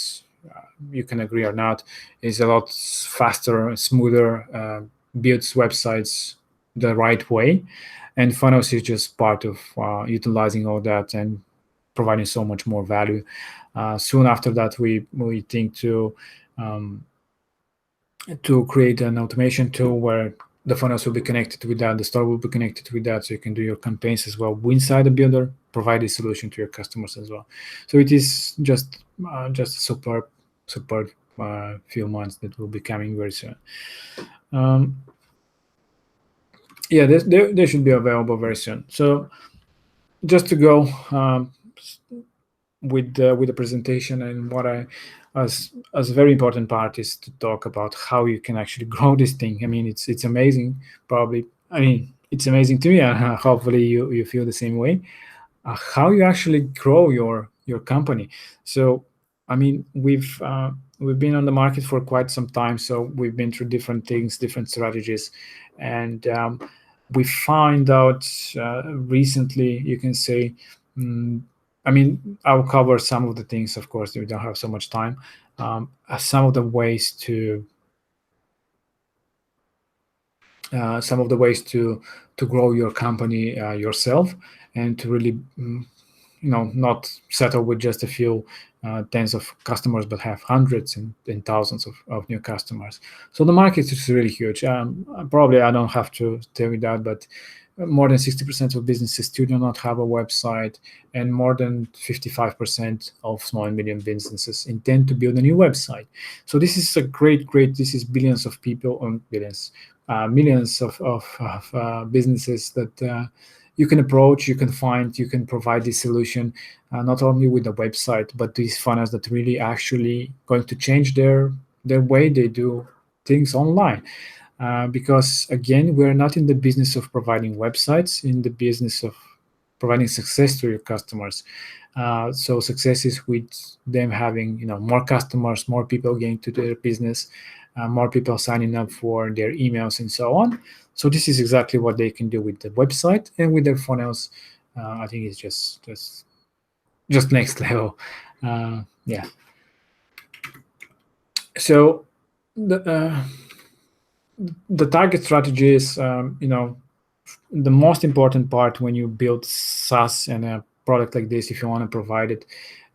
you can agree or not, is a lot faster, smoother, builds websites the right way, and funnels is just part of utilizing all that and providing so much more value. Soon after that, we think to create an automation tool where the funnels will be connected with that, the store will be connected with that, so you can do your campaigns as well inside the builder, provide a solution to your customers as well. So it is just a superb few months that will be coming very soon. Yeah, they should be available very soon. So just to go with the presentation, and what I as a very important part is to talk about how you can actually grow this thing. I mean, it's amazing. Probably, I mean, it's amazing to me, and hopefully you feel the same way. How you actually grow your company. So, I mean, we've been on the market for quite some time, so we've been through different things, different strategies, and we find out recently, you can say. I mean, I'll cover some of the things. Of course, we don't have so much time. Some of the ways to grow your company yourself, and to really not settle with just a few tens of customers, but have hundreds and thousands of new customers. So the market is really huge. Probably I don't have to tell you that, but more than 60% of businesses still do not have a website, and more than 55% of small and medium businesses intend to build a new website. So this is a great, this is billions of people, on billions, millions of businesses that you can approach, you can find, you can provide this solution, not only with the website, but these funnels that really actually going to change their way they do things online. Because again, we're not in the business of providing websites, in the business of providing success to your customers. So success is with them having more customers, more people getting to their business, more people signing up for their emails and so on. So this is exactly what they can do with the website, and with their funnels. I think it's just next level. Yeah. So the target strategy is, the most important part when you build SaaS and a product like this, if you want to provide it.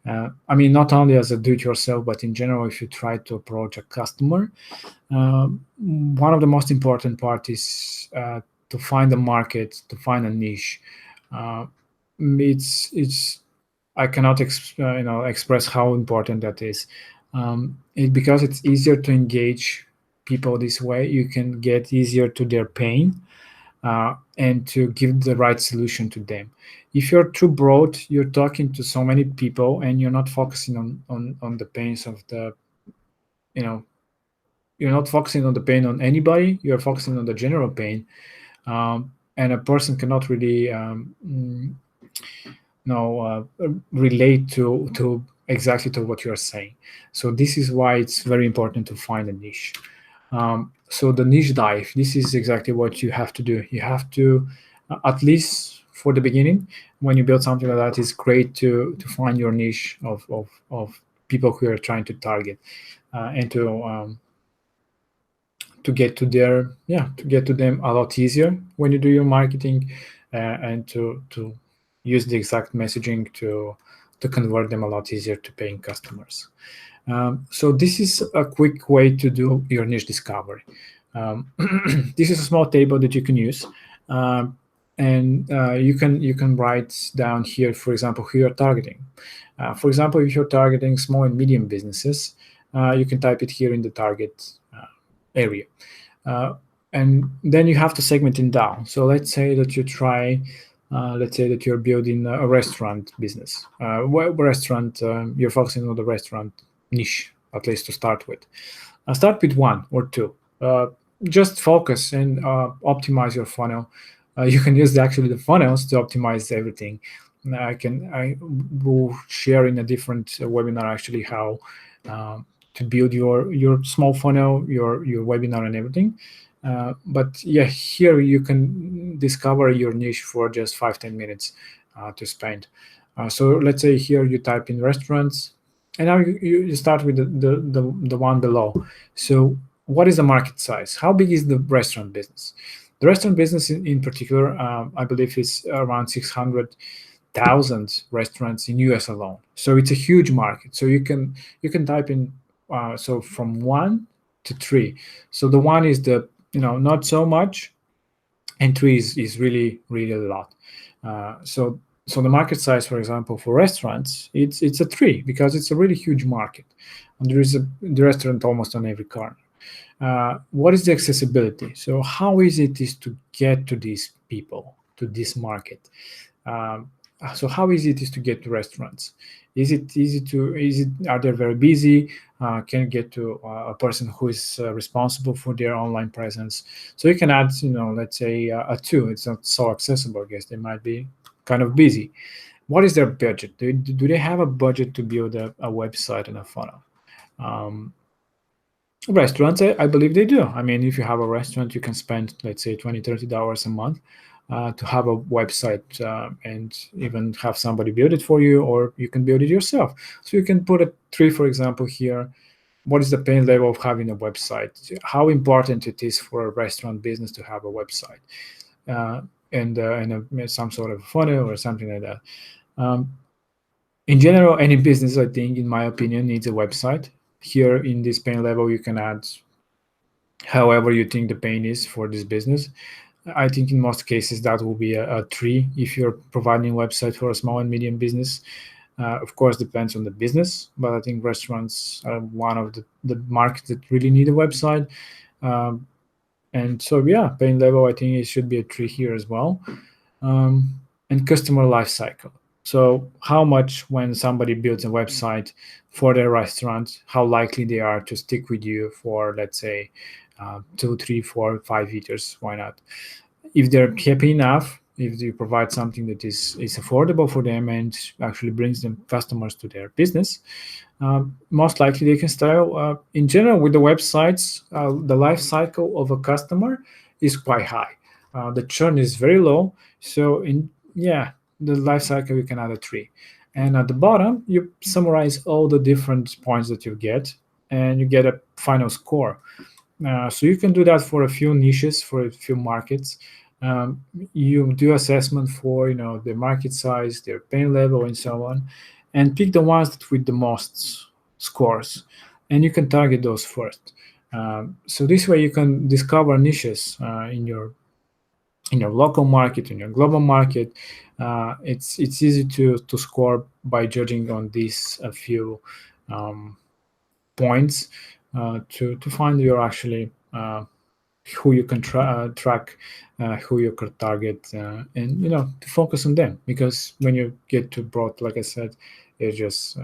I mean, not only as a do-it-yourself, but in general, if you try to approach a customer, one of the most important part is to find a market, to find a niche. It's I cannot express how important that is. Because it's easier to engage people this way, you can get easier to their pain. and to give the right solution to them. If you're too broad, you're talking to so many people and you're not focusing on the pains of the, you know, you're not focusing on the pain on anybody, you're focusing on the general pain. And a person cannot really relate to exactly to what you're saying. So this is why it's very important to find a niche. So the niche dive, this is exactly what you have to do. You have to, at least for the beginning, when you build something like that, it's great to find your niche of people who are trying to target, and to get to their, yeah, to get to them a lot easier when you do your marketing, and to use the exact messaging to convert them a lot easier to paying customers. So this is a quick way to do your niche discovery. This is a small table that you can use, and you can write down here, for example, who you're targeting. For example, if you're targeting small and medium businesses, you can type it here in the target area. Uh, and then you have to segment it down. So let's say that you try, let's say that you're building a restaurant business. Restaurant, you're focusing on the restaurant niche, at least to start with. Start with one or two. Just focus and optimize your funnel. You can use actually the funnels to optimize everything. I will share in a different webinar actually how to build your small funnel, your webinar and everything. But yeah, here you can discover your niche for just 5-10 minutes to spend. So let's say here you type in restaurants, and now you start with the one below. So what is the market size? How big is the restaurant business? The restaurant business in particular, I believe, is around 600,000 restaurants in US alone. So it's a huge market. So you can type in, so from 1 to 3. So the one is the, not so much, and 3 is really really a lot. So the market size, for example, for restaurants, it's a 3 because it's a really huge market, and there is the restaurant almost on every corner. What is the accessibility? So how easy it is to get to these people, to this market? Um, so how easy it is to get to restaurants? Are they very busy? Can you get to a person who is responsible for their online presence? So you can add, let's say a 2. It's not so accessible. I guess they might be kind of busy. What is their budget? Do they have a budget to build a website and a funnel? Restaurants, I believe they do. I mean, if you have a restaurant, you can spend, let's say, $20-30 a month to have a website, and even have somebody build it for you, or you can build it yourself. So you can put a 3, for example, here. What is the pain level of having a website? How important it is for a restaurant business to have a website, and some sort of funnel or something like that. In general, any business, I think, in my opinion, needs a website. Here in this pain level, you can add however you think the pain is for this business. I think in most cases that will be a 3 if you're providing a website for a small and medium business. Of course, depends on the business, but I think restaurants are one of the markets that really need a website. And so, yeah, pain level, I think it should be a 3 here as well. And customer life cycle. So how much, when somebody builds a website for their restaurant, how likely they are to stick with you for, let's say, 2, 3, 4, 5 years? Why not? If they're happy enough, if you provide something that is affordable for them and actually brings them customers to their business, most likely they can start. In general, with the websites, the life cycle of a customer is quite high. The churn is very low. So the life cycle, you can add a 3. And at the bottom, you summarize all the different points that you get, and you get a final score. So you can do that for a few niches, for a few markets. You do assessment for the market size, their pain level, and so on, and pick the ones that with the most scores, and you can target those first. So this way you can discover niches in your local market, in your global market. It's easy to score by judging on these a few points to find your actually who you can track, who you could target, and to focus on them, because when you get too broad, like I said, it's just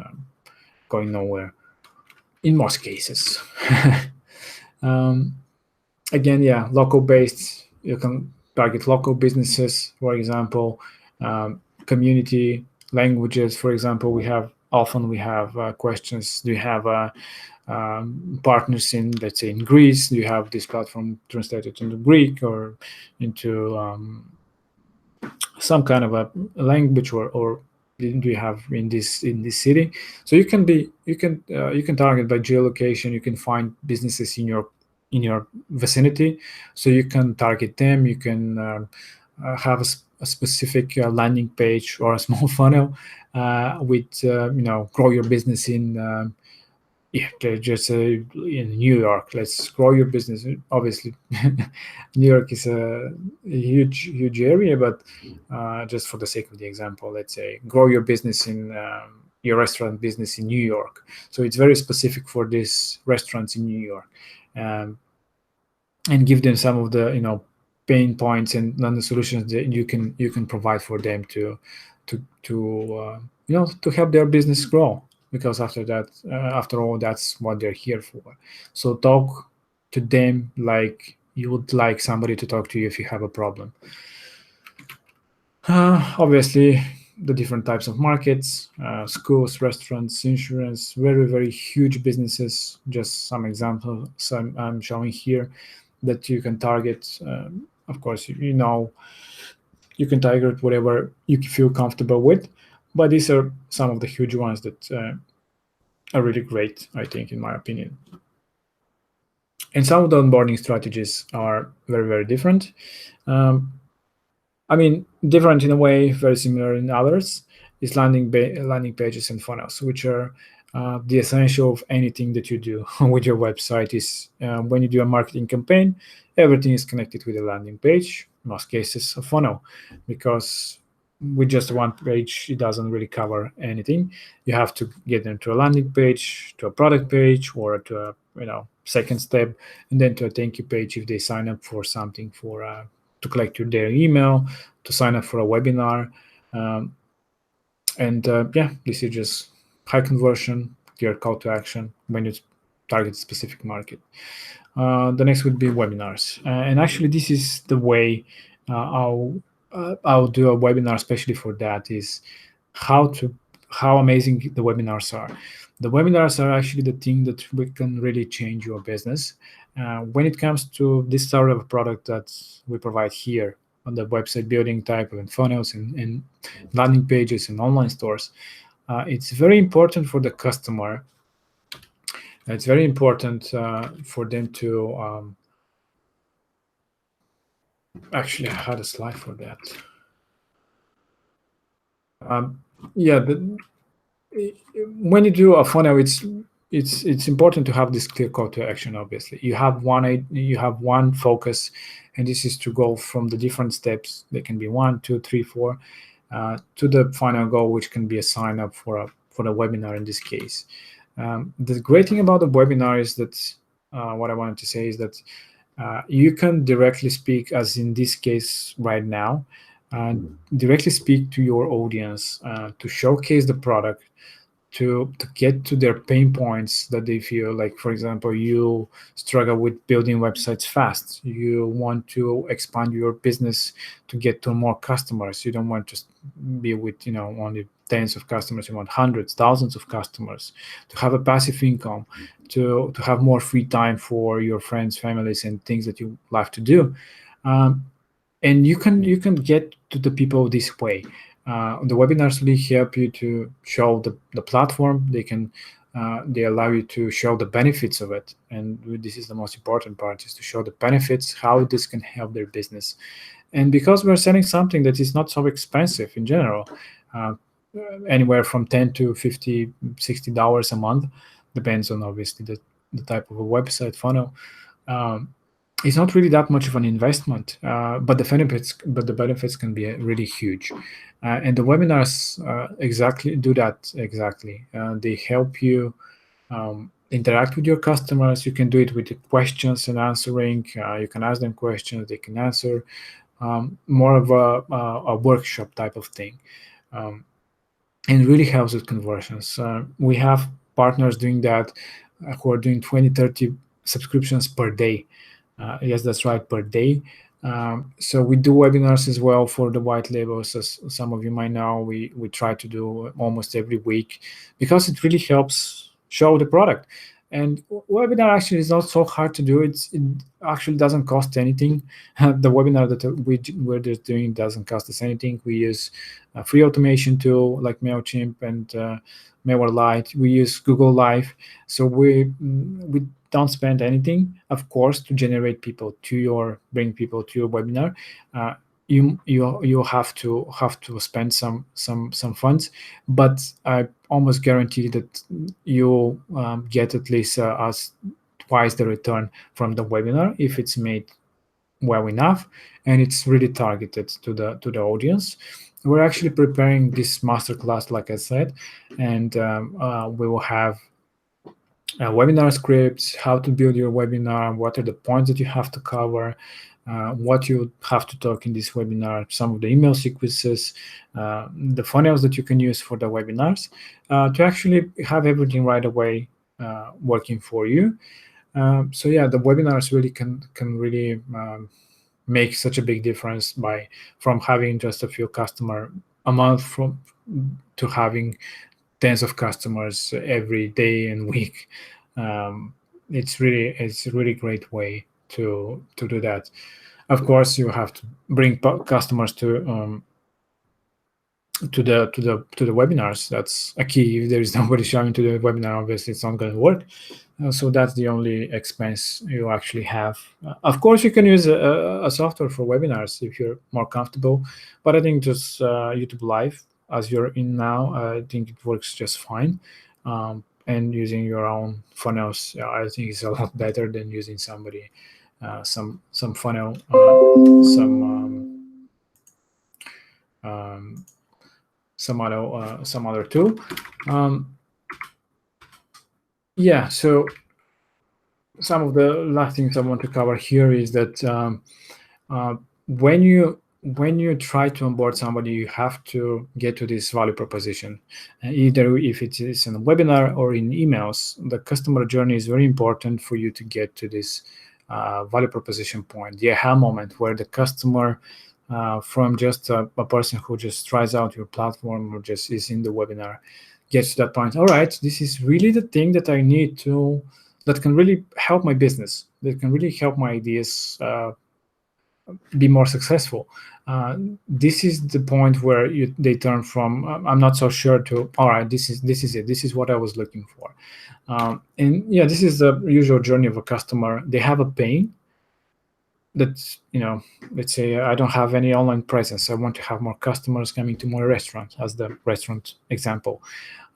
going nowhere in most cases. um, Again, yeah, local based, you can target local businesses, for example, community languages. For example, we have questions, do you have partners in, let's say, in Greece? Do you have this platform translated into Greek or into some kind of a language, or do you have in this city? So you can target by geolocation. You can find businesses in your vicinity, so you can target them. You can have a specific landing page or a small funnel with grow your business in yeah, just in New York. Let's grow your business. Obviously, New York is a huge area, but just for the sake of the example, let's say grow your business in your restaurant business in New York. So it's very specific for these restaurants in New York, um, and give them some of the pain points and then the solutions that you can provide for them to to help their business grow, because after all, that's what they're here for. So talk to them like you would like somebody to talk to you if you have a problem. Obviously, the different types of markets, schools, restaurants, insurance, very huge businesses. Just some examples I'm showing here that you can target. Of course, you can target whatever you feel comfortable with, but these are some of the huge ones that are really great, I think, in my opinion. And some of the onboarding strategies are very different. Um, I mean, different in a way, very similar in others, is landing pages and funnels, which are the essential of anything that you do with your website. Is when you do a marketing campaign, everything is connected with a landing page, in most cases a funnel, because with just one page, it doesn't really cover anything. You have to get them to a landing page, to a product page, or to a second step, and then to a thank you page if they sign up for something, for to collect their email, to sign up for a webinar. Um, and yeah, this is just high conversion, clear call to action when you target a specific market. The next would be webinars. And actually, this is the way I'll do a webinar, especially for that, is how to how amazing the webinars are. The webinars are actually the thing that we can really change your business. When it comes to this sort of product that we provide here on the website building type and funnels and landing pages and online stores, it's very important for the customer. It's very important for them to actually, I had a slide for that. Um, yeah, when you do a funnel, it's important to have this clear call to action. Obviously, you have one focus, and this is to go from the different steps. They can be 1, 2, 3, 4, to the final goal, which can be a sign up for a webinar in this case. The great thing about the webinar is that what I wanted to say is that you can directly speak, as in this case right now, directly speak to your audience to showcase the product, to get to their pain points that they feel like. For example, you struggle with building websites fast. You want to expand your business to get to more customers. You don't want to be with only tens of customers. You want hundreds, thousands of customers, to have a passive income, to have more free time for your friends, families, and things that you like to do. And you can get to the people this way. The webinars really help you to show the platform. They allow you to show the benefits of it, and this is the most important part, is to show the benefits, how this can help their business. And because we're selling something that is not so expensive in general, uh, anywhere from 10 to 50, $60 a month, depends on obviously the type of a website funnel. um, it's not really that much of an investment, but the benefits can be really huge. And the webinars exactly do that exactly. They help you interact with your customers. You can do it with the questions and answering. You can ask them questions, they can answer. More of a workshop type of thing. And really helps with conversions. We have partners doing that who are doing 20, 30 subscriptions per day. Yes, that's right, per day. So we do webinars as well for the white labels. As some of you might know, we try to do almost every week because it really helps show the product. And webinar actually is not so hard to do. It actually doesn't cost anything. The webinar that we're just doing doesn't cost us anything. We use a free automation tool like MailChimp and MailerLite. We use Google Live. So we don't spend anything, of course, to generate people to bring people to your webinar. You have to spend some funds, but I almost guarantee that you'll get at least as twice the return from the webinar if it's made well enough and it's really targeted to the audience. We're actually preparing this masterclass, like I said, and we will have webinar scripts, how to build your webinar, what are the points that you have to cover, what you have to talk in this webinar, some of the email sequences, the funnels that you can use for the webinars, to actually have everything right away working for you. So yeah, the webinars really can really make such a big difference from having just a few customer a month to having tens of customers every day and week. It's a really great way to do that. Of course, you have to bring customers to the webinars. That's a key. If there is nobody showing to the webinar, obviously it's not going to work. So that's the only expense you actually have. Of course, you can use a software for webinars if you're more comfortable, but I think just YouTube Live, as you're in now, I think it works just fine. And using your own funnels, I think is a lot better than using somebody some funnel, some other tool. Yeah, so some of the last things I want to cover here is that when you try to onboard somebody, you have to get to this value proposition. Either if it is in a webinar or in emails, the customer journey is very important for you to get to this value proposition point, the aha moment where the customer, from just a person who just tries out your platform or just is in the webinar, gets to that point. All right, this is really the thing that I need to, that can really help my business, that can really help my ideas be more successful. This is the point where they turn from I'm not so sure to, all right, this is it, this is what I was looking for. And yeah, this is the usual journey of a customer. They have a pain that, let's say I don't have any online presence, I want to have more customers coming to my restaurant, as the restaurant example.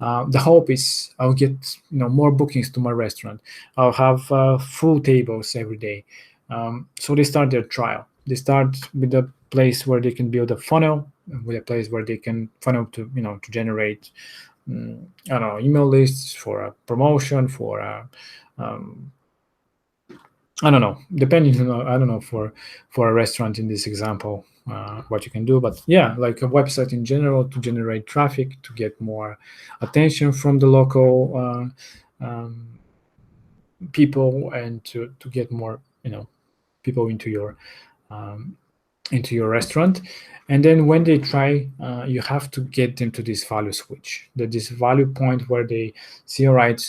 The hope is I'll get more bookings to my restaurant, I'll have full tables every day. So they start their trial. They start with a place where they can build a funnel, with a place where they can funnel to to generate I don't know, email lists for a promotion, for a I don't know, depending on, I don't know, for a restaurant in this example, what you can do. But yeah, like a website in general to generate traffic, to get more attention from the local people, and to get more, people into your restaurant. And then when they try, you have to get them to this value switch, this value point where they see, all right,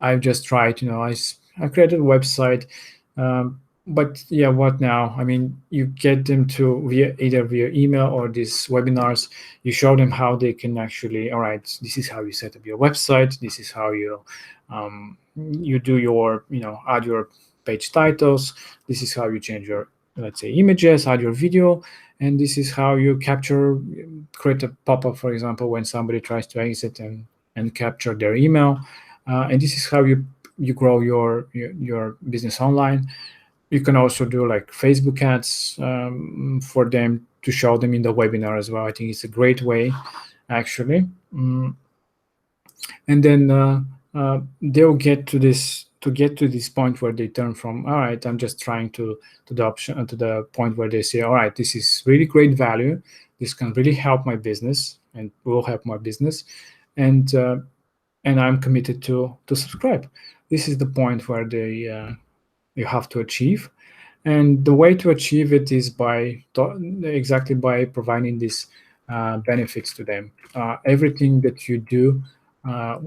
I've just tried, I created a website, but yeah, what now? I mean, you get them to either via email or these webinars. You show them how they can actually, all right, this is how you set up your website, this is how you you do your, add your page titles, this is how you change your, let's say, images, add your video, and this is how you create a pop-up, for example, when somebody tries to exit and capture their email, and this is how you grow your business online. You can also do like Facebook ads for them, to show them in the webinar as well. I think it's a great way, actually. And then they'll get to this point where they turn from, all right, I'm just trying to the option to the point where they say, all right, this is really great value, this can really help my business and will help my business, and I'm committed to subscribe. This is the point where they you have to achieve, and the way to achieve it is exactly by providing these benefits to them. Everything that you do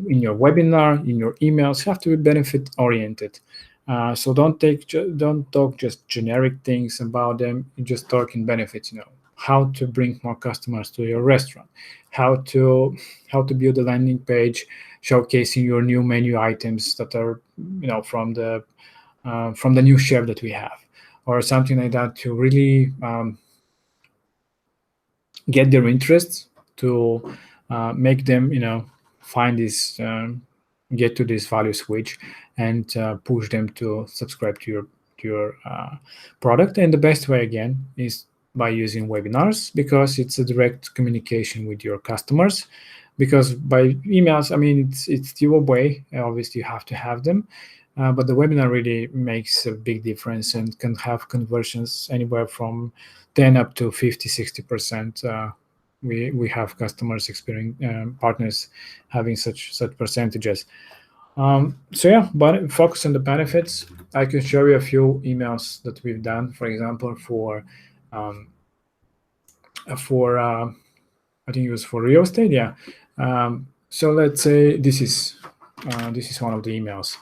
in your webinar, in your emails, have to be benefit oriented. So don't talk just generic things about them. You just talk in benefits. How to bring more customers to your restaurant, how to build a landing page showcasing your new menu items that are from the new chef that we have, or something like that, to really get their interests, to make them find this get to this value switch, and push them to subscribe to your product. And the best way, again, is by using webinars, because it's a direct communication with your customers. Because by emails, I mean, it's your way, obviously you have to have them, but the webinar really makes a big difference and can have conversions anywhere from 10 up to 50-60%. We have customers partners having such percentages. So yeah, but focus on the benefits. I can show you a few emails that we've done, for example, for I think it was for real estate. Yeah. So let's say this is one of the emails.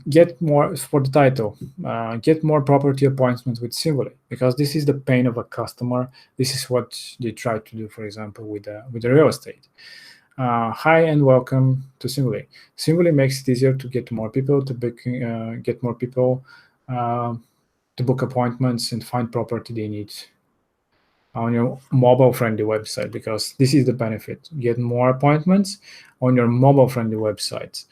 Get more for the title. Get more property appointments with Singly, because this is the pain of a customer. This is what they try to do, for example, with the real estate. Hi and welcome to Singly. Singly makes it easier to get more people to book appointments and find property they need on your mobile-friendly website, because this is the benefit. Get more appointments on your mobile-friendly website.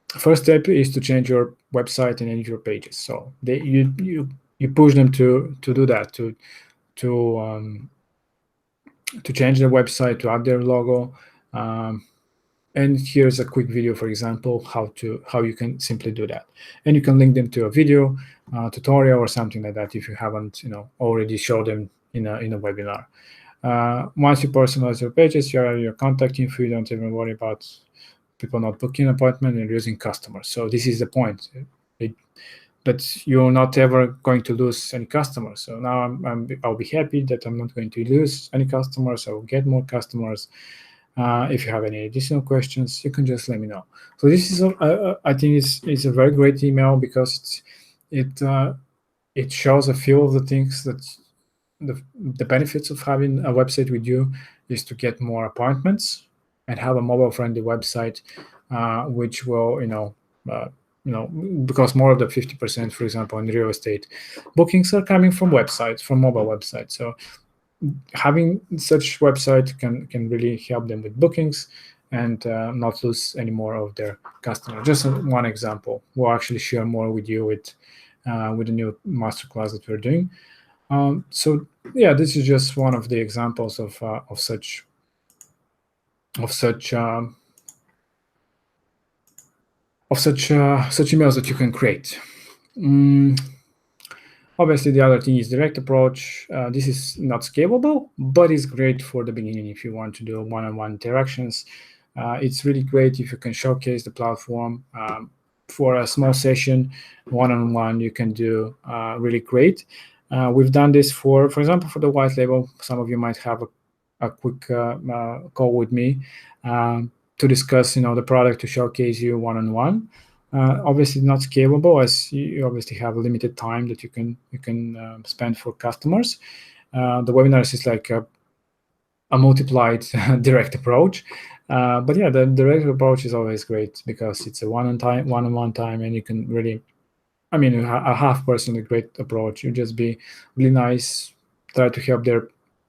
First step is to change your website and edit your pages. So you push them to do that, to change their website, to add their logo. And here's a quick video, for example, how you can simply do that. And you can link them to a video tutorial or something like that if you haven't already showed them in a webinar. Once you personalize your pages, you have your contact info. You don't even worry about people not booking an appointment and losing customers. So this is the point. But you're not ever going to lose any customers. So now I'll be happy that I'm not going to lose any customers. I'll get more customers. If you have any additional questions, you can just let me know. So this is, I think, it's a very great email, because it shows a few of the things that the benefits of having a website with you is to get more appointments and have a mobile-friendly website, which will, because more of the 50%, for example, in real estate, bookings are coming from websites, from mobile websites. So having such website can really help them with bookings and not lose any more of their customers. Just one example. We'll actually share more with you with the new masterclass that we're doing. So yeah, this is just one of the examples of such emails that you can create. Obviously, the other thing is direct approach. This is not scalable, but it's great for the beginning if you want to do one-on-one interactions. It's really great if you can showcase the platform. For a small session, one-on-one, you can do really great. We've done this for example, for the white label. Some of you might have a quick call with me to discuss, the product, to showcase you one-on-one. Obviously not scalable, as you obviously have a limited time that you can spend for customers. The webinars is like a multiplied direct approach. But yeah, the direct approach is always great, because it's a one-on-one time, and you can really, a half-personally great approach. You just be really nice, try to help their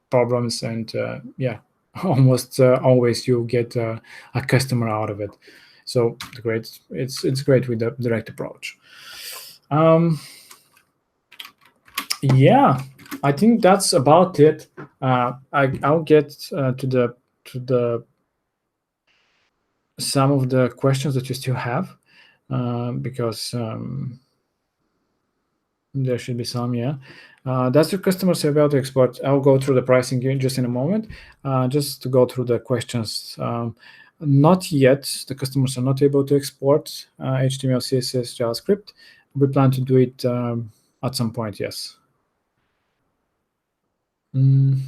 problems, and yeah, almost always you get a customer out of it. So it's great with the direct approach. Yeah, I think that's about it. I'll get to the some of the questions that you still have, because there should be some, yeah. Does your customer say about to export? I'll go through the pricing just in a moment. Just to go through the questions. Not yet. The customers are not able to export HTML, CSS, JavaScript. We plan to do it at some point, yes. Mm.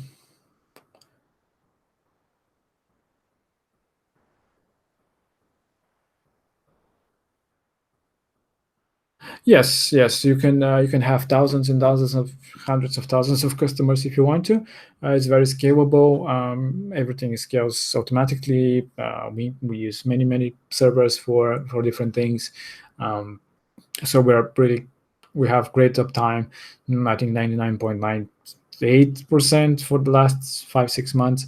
Yes, yes, you can have thousands and thousands of hundreds of thousands of customers if you want to. It's very scalable. Everything scales automatically. We use many servers for different things. So we have great uptime. I think 99.98% for the last 5-6 months.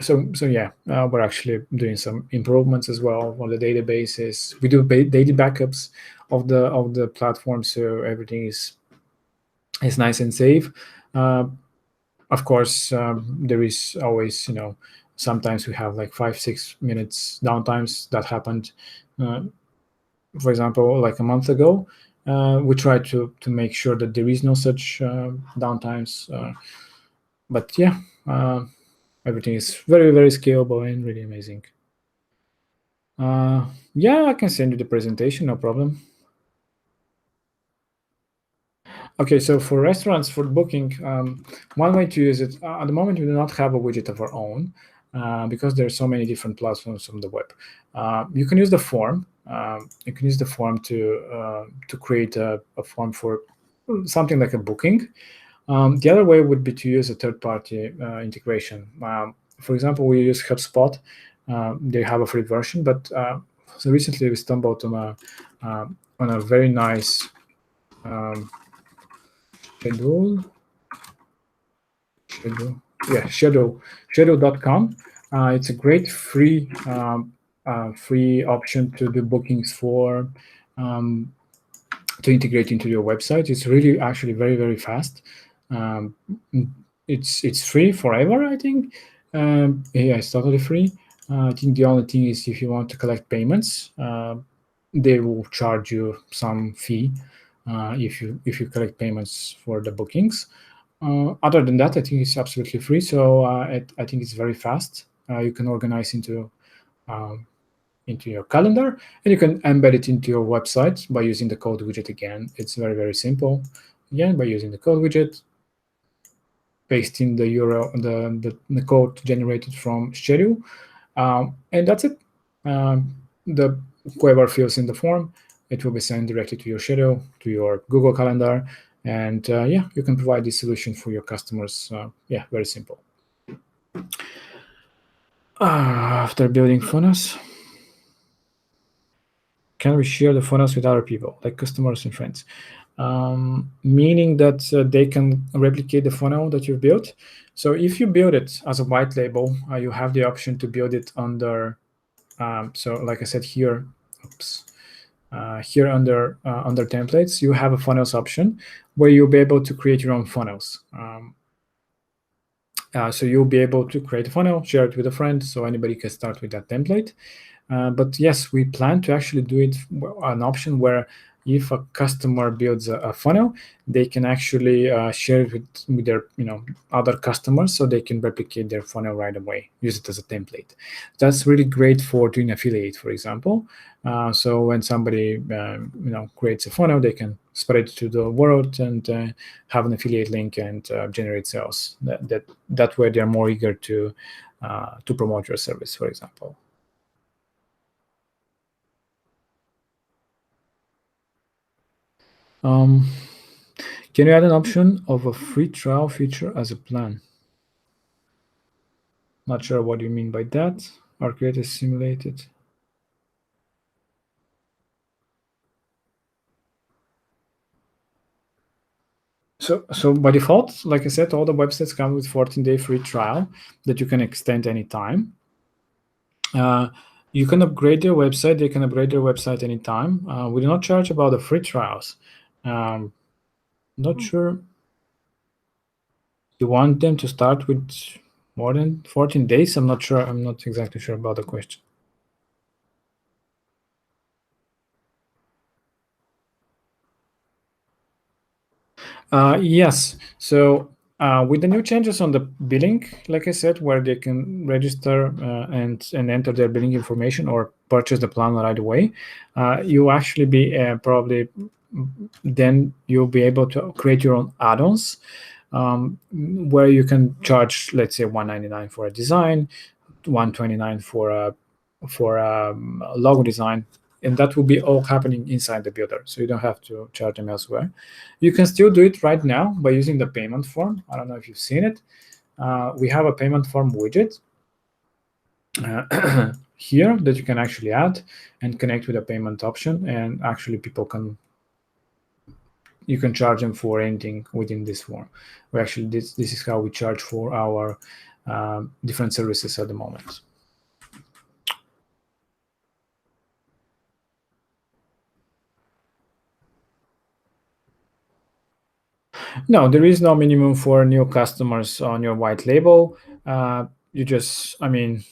So yeah, we're actually doing some improvements as well on the databases. We do daily backups of the platform, so everything is nice and safe. Of course, there is always, sometimes we have like 5-6 minutes downtimes that happened. For example, like a month ago, we try to make sure that there is no such downtimes. But yeah, everything is very scalable and really amazing. Yeah, I can send you the presentation, no problem. Okay, so for restaurants, for booking, one way to use it, at the moment we do not have a widget of our own, because there are so many different platforms on the web. You can use the form. You can use the form to create a form for something like a booking. The other way would be to use a third-party integration. For example, we use HubSpot. They have a free version, but so recently we stumbled on a very nice schedule. Schedule.com. It's a great free option to do bookings for, to integrate into your website. It's really actually very fast. It's free forever, I think. Yeah, it's totally free. I think the only thing is if you want to collect payments, they will charge you some fee if you collect payments for the bookings. Other than that, I think it's absolutely free. So I think it's very fast. You can organize um, into your calendar, and you can embed it into your website by using the code widget again. It's very simple. Again, by using the code widget, paste in the URL, the code generated from schedule, and that's it. The whoever fills in the form, it will be sent directly to your schedule, to your Google Calendar, and yeah, you can provide this solution for your customers. Yeah, very simple. After building funnels, can we share the funnels with other people, like customers and friends? Meaning that they can replicate the funnel that you've built. So if you build it as a white label, you have the option to build it under. So like I said here, here under templates, you have a funnels option where you'll be able to create your own funnels. So you'll be able to create a funnel, share it with a friend, so anybody can start with that template. But yes, we plan to actually do it an option where if a customer builds a funnel, they can actually share it with their other customers, so they can replicate their funnel right away, use it as a template. That's really great for doing affiliate, for example. So when somebody creates a funnel, they can spread it to the world and have an affiliate link and generate sales. That way they're more eager to promote your service, for example. Can you add an option of a free trial feature as a plan? Not sure what you mean by that. Or create a simulated. So by default, like I said, all the websites come with 14-day free trial that you can extend anytime. You can upgrade your website. They can upgrade their website anytime. We do not charge about the free trials. Not sure. You want them to start with more than 14 days? I'm not sure. I'm not exactly sure about the question. Yes. So with the new changes on the billing, like I said, where they can register and enter their billing information or purchase the plan right away, you actually be probably then you'll be able to create your own add-ons where you can charge, let's say, 199 for a design, 129 for a logo design, and that will be all happening inside the builder, so you don't have to charge them elsewhere. You can still do it right now by using the payment form. I don't know if you've seen it. We have a payment form widget here that you can actually add and connect with a payment option, and actually people can you can charge them for anything within this form. We actually this is how we charge for our different services at the moment. No, there is no minimum for new customers on your white label. You just, I mean,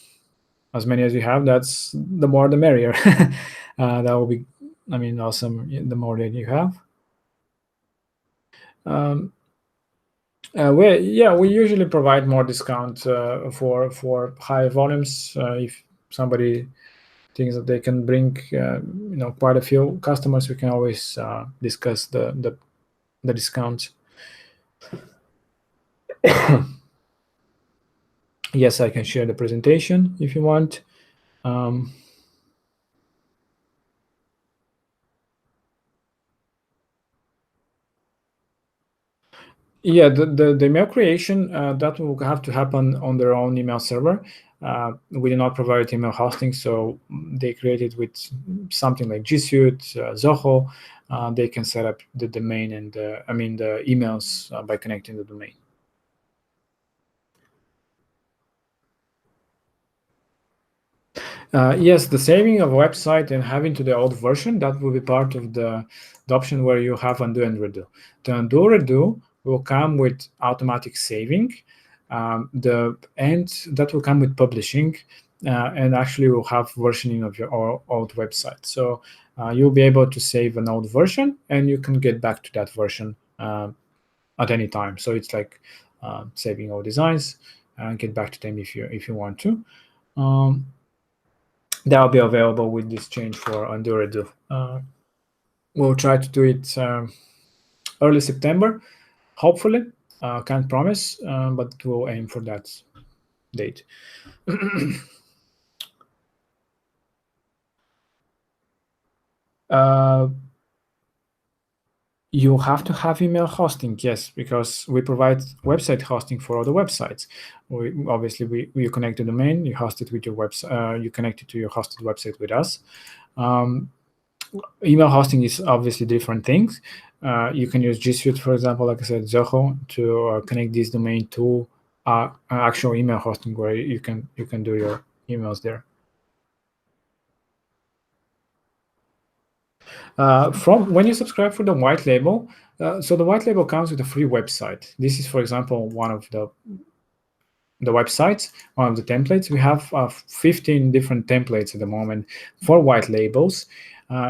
as many as you have, that's the more the merrier. That will be, I mean, awesome. The more that you have. Um, we usually provide more discount for high volumes. If somebody thinks that they can bring, quite a few customers, we can always discuss the discounts. Yes, I can share the presentation if you want. Um, Yeah, the email creation that will have to happen on their own email server. We do not provide email hosting, so they create it with something like G Suite, Zoho. They can set up the domain and the emails by connecting the domain. Yes, the saving of a website and having to the old version, that will be part of the option where you have undo and redo. The undo redo will come with automatic saving. And that will come with publishing, and actually will have versioning of your old website. So you'll be able to save an old version, and you can get back to that version at any time. So it's like saving all designs and get back to them if you want to. Um, that'll be available with this change for undo redo. We'll try to do it early September, hopefully. Can't promise, but we'll aim for that date. uh, you have to have email hosting, yes, because we provide website hosting for other websites. You connect the domain, you host it with your website, you connect it to your hosted website with us. Email hosting is obviously different things. You can use G Suite, for example, like I said, Zoho, to connect this domain to actual email hosting where you can do your emails there. From when you subscribe for the white label, so the white label comes with a free website. This is, for example, one of the websites, one of the templates. We have 15 different templates at the moment for white labels.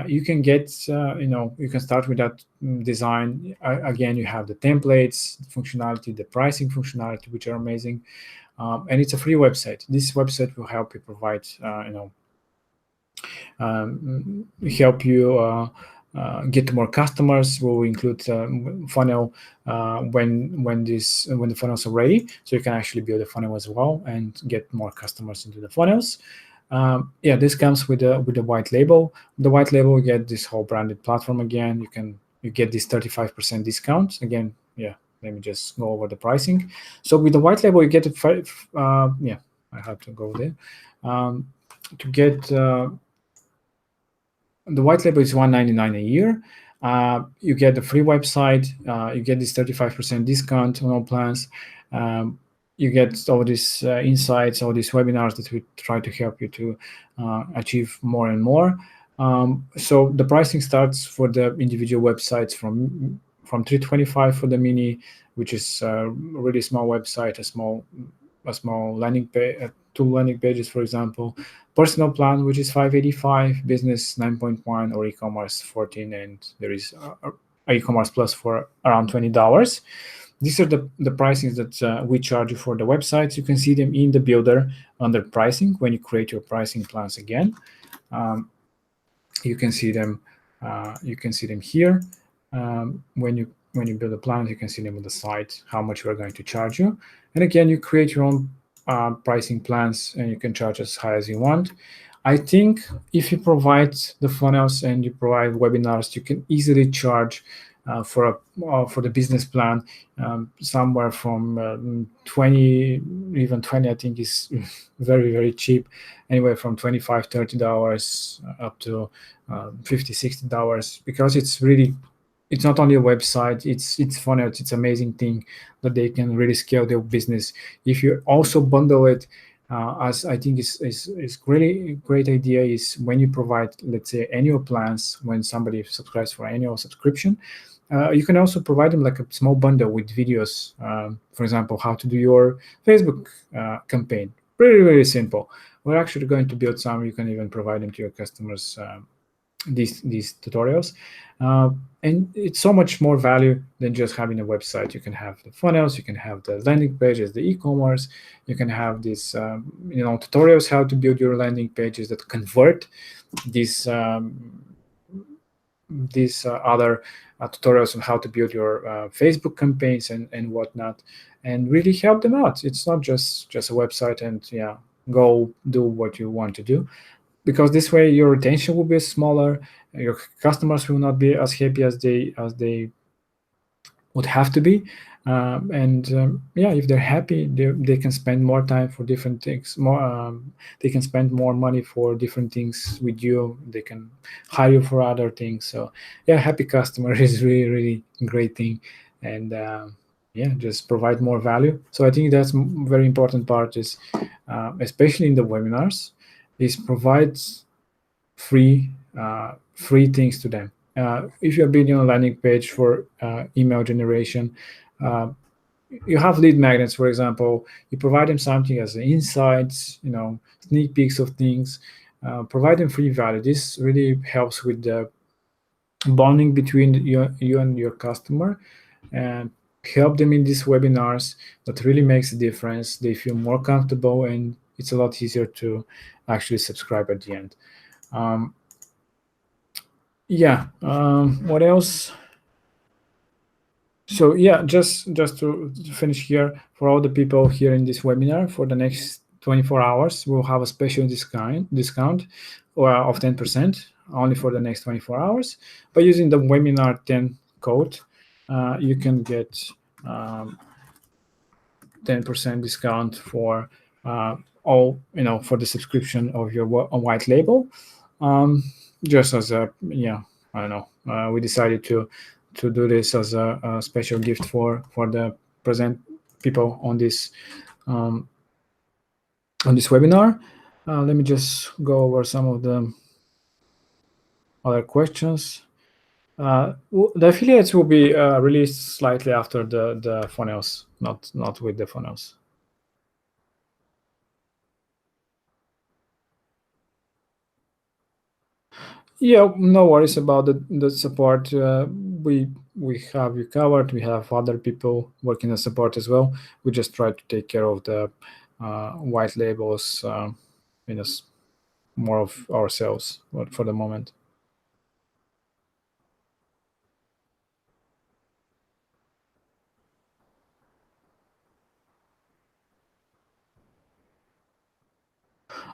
You can get, you can start with that design. Again, you have the templates, the functionality, the pricing functionality, which are amazing. And it's a free website. This website will help you provide, help you get more customers. Will include funnel when the funnels are ready, so you can actually build a funnel as well and get more customers into the funnels. This comes with the white label. The white label, you get this whole branded platform again. You get this 35% discount again. Let me just go over the pricing. So with the white label, you get I have to go there to get. The white label is $199 a year. You get the free website. You get this 35% discount on all plans. You get all these insights, all these webinars that we try to help you to achieve more and more. So the pricing starts for the individual websites from $325 for the mini, which is a really small website, a small landing page, two landing pages, for example. Personal plan, which is $585, business 9.1, or e-commerce 14, and there is e-commerce plus for around $20. These are the pricings that we charge you for the websites. You can see them in the builder under pricing when you create your pricing plans again. You can see them. You can see them here. When you build a plan, you can see them on the site how much we're going to charge you. And again, you create your own pricing plans, and you can charge as high as you want. I think if you provide the funnels and you provide webinars, you can easily charge for the business plan somewhere from 20, even 20. I think is very cheap. Anywhere from $25-$30 up to $50-$60, because it's not only a website, it's funnels. It's amazing thing that they can really scale their business. If you also bundle it, as I think is really great idea, is when you provide, let's say, annual plans. When somebody subscribes for annual subscription, you can also provide them like a small bundle with videos. For example, how to do your Facebook campaign. Very simple. We're actually going to build some. You can even provide them to your customers. These tutorials, and it's so much more value than just having a website. You can have the funnels, you can have the landing pages, the e-commerce, you can have these tutorials how to build your landing pages that convert these other tutorials on how to build your Facebook campaigns and whatnot, and really help them out. It's not just a website and go do what you want to do, because this way your retention will be smaller, your customers will not be as happy as they would have to be, if they're happy, they can spend more time for different things, they can spend more money for different things with you, they can hire you for other things. So happy customer is really great thing. And just provide more value. So I think that's very important part is, especially in the webinars, is provides free things to them. If you're building a landing page for email generation, you have lead magnets, for example. You provide them something as insights, sneak peeks of things. Provide them free value. This really helps with the bonding between you and your customer, and help them in these webinars. That really makes a difference. They feel more comfortable, and it's a lot easier to actually subscribe at the end. What else? So just to finish here, for all the people here in this webinar, for the next 24 hours, we'll have a special discount of 10% only for the next 24 hours. By using the webinar 10 code, you can get 10% discount for all, for the subscription of your white label. Just as a I don't know, we decided to do this as a special gift for the present people on this webinar. Let me just go over some of the other questions. The affiliates will be released slightly after the funnels, not with the funnels. No worries about the support. We have you covered. We have other people working on support as well. We just try to take care of the white labels, more of ourselves for the moment.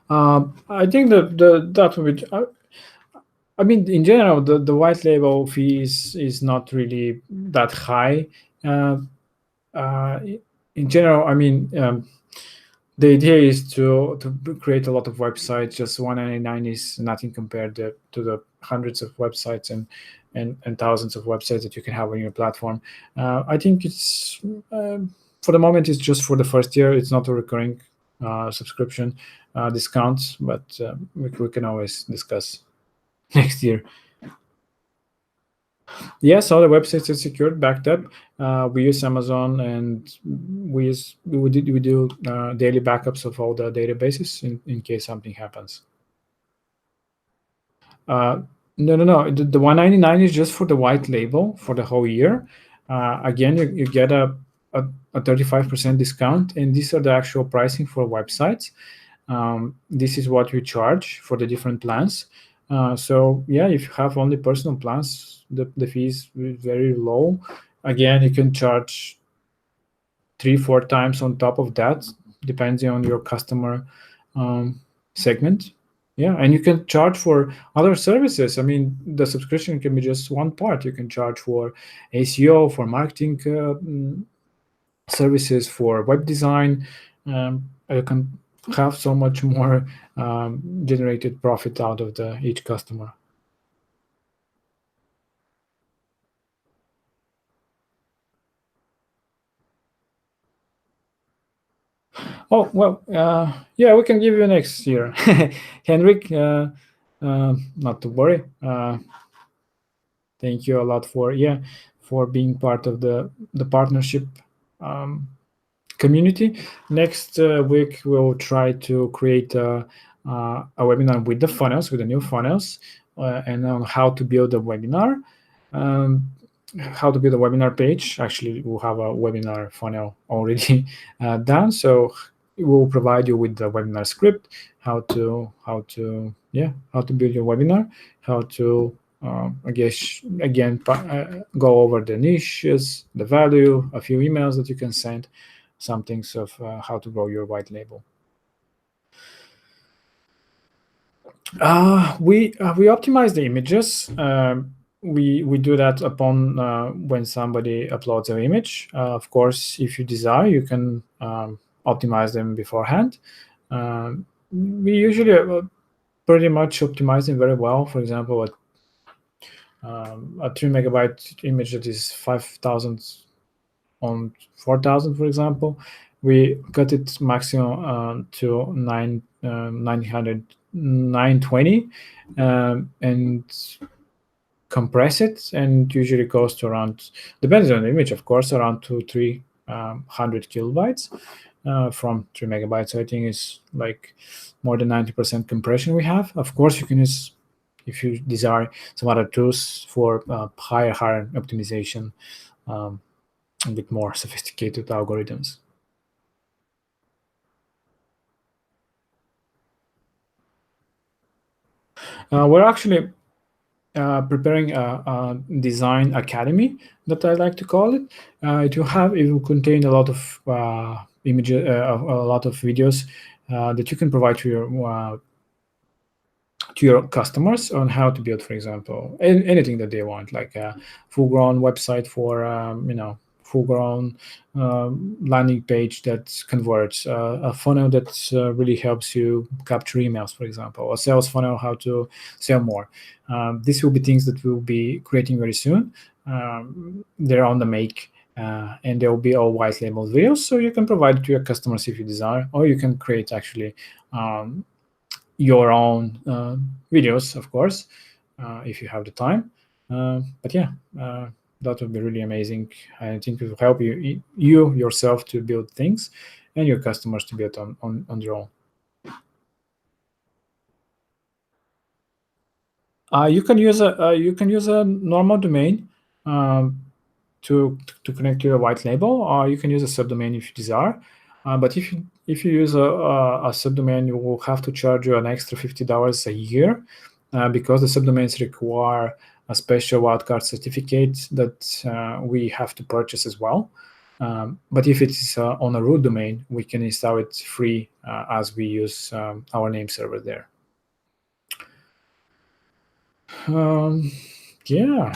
I think that would be. I mean, in general, the white label fee is not really that high. In general, I mean, the idea is to create a lot of websites. Just $199 is nothing compared to the hundreds of websites and thousands of websites that you can have on your platform. I think it's for the moment, it's just for the first year. It's not a recurring subscription discounts, but we can always discuss next year. Yes, all the websites are secured, backed up. We use Amazon, and we do daily backups of all the databases in case something happens. No. The 199 is just for the white label for the whole year. Again, you get a 35% discount, and these are the actual pricing for websites. This is what we charge for the different plans. So yeah, if you have only personal plans, the fee is very low. Again, you can charge 3-4 times on top of that, depending on your customer segment. Yeah, and you can charge for other services. I mean, the subscription can be just one part. You can charge for ACO, for marketing services, for web design. You can have so much more generated profit out of each customer. Oh, well, yeah, we can give you next year. Henrik, not to worry. Thank you a lot for, yeah, for being part of the partnership community. Next week, we'll try to create a webinar with the funnels, with the new funnels, and on how to build a webinar. How to build a webinar page. Actually, we'll have a webinar funnel already done. So it will provide you with the webinar script, how to build your webinar, how to I guess again go over the niches, the value, a few emails that you can send, some things of how to grow your white label. We optimize the images. We do that upon when somebody uploads an image. Of course, if you desire, you can optimize them beforehand. We usually pretty much optimize them very well. For example, a 3 megabyte image that is 5,000 on 4,000, for example, we cut it maximum to 920 and compress it, and usually cost around, depends on the image, of course, around 200-300 kilobytes from 3 megabytes. So I think it's like more than 90% compression we have. Of course, you can use, if you desire, some other tools for higher optimization, a bit more sophisticated algorithms. We're actually preparing a design academy, that I like to call it. It will contain a lot of images, a lot of videos that you can provide to your customers on how to build, for example, anything that they want, like a full-grown website for full-grown landing page that converts, a funnel that really helps you capture emails, for example, a sales funnel, how to sell more. These will be things that we'll be creating very soon. They're on the make, and there will be all white label videos, so you can provide it to your customers if you desire, or you can create actually your own videos, of course, if you have the time. But yeah, that would be really amazing. I think it will help you yourself to build things, and your customers to build on their own. You can use a normal domain to connect to your white label, or you can use a subdomain if you desire. But if you use a subdomain, you will have to charge you an extra $50 a year because the subdomains require a special wildcard certificate that we have to purchase as well. But if it's on a root domain, we can install it free as we use our name server there. Yeah.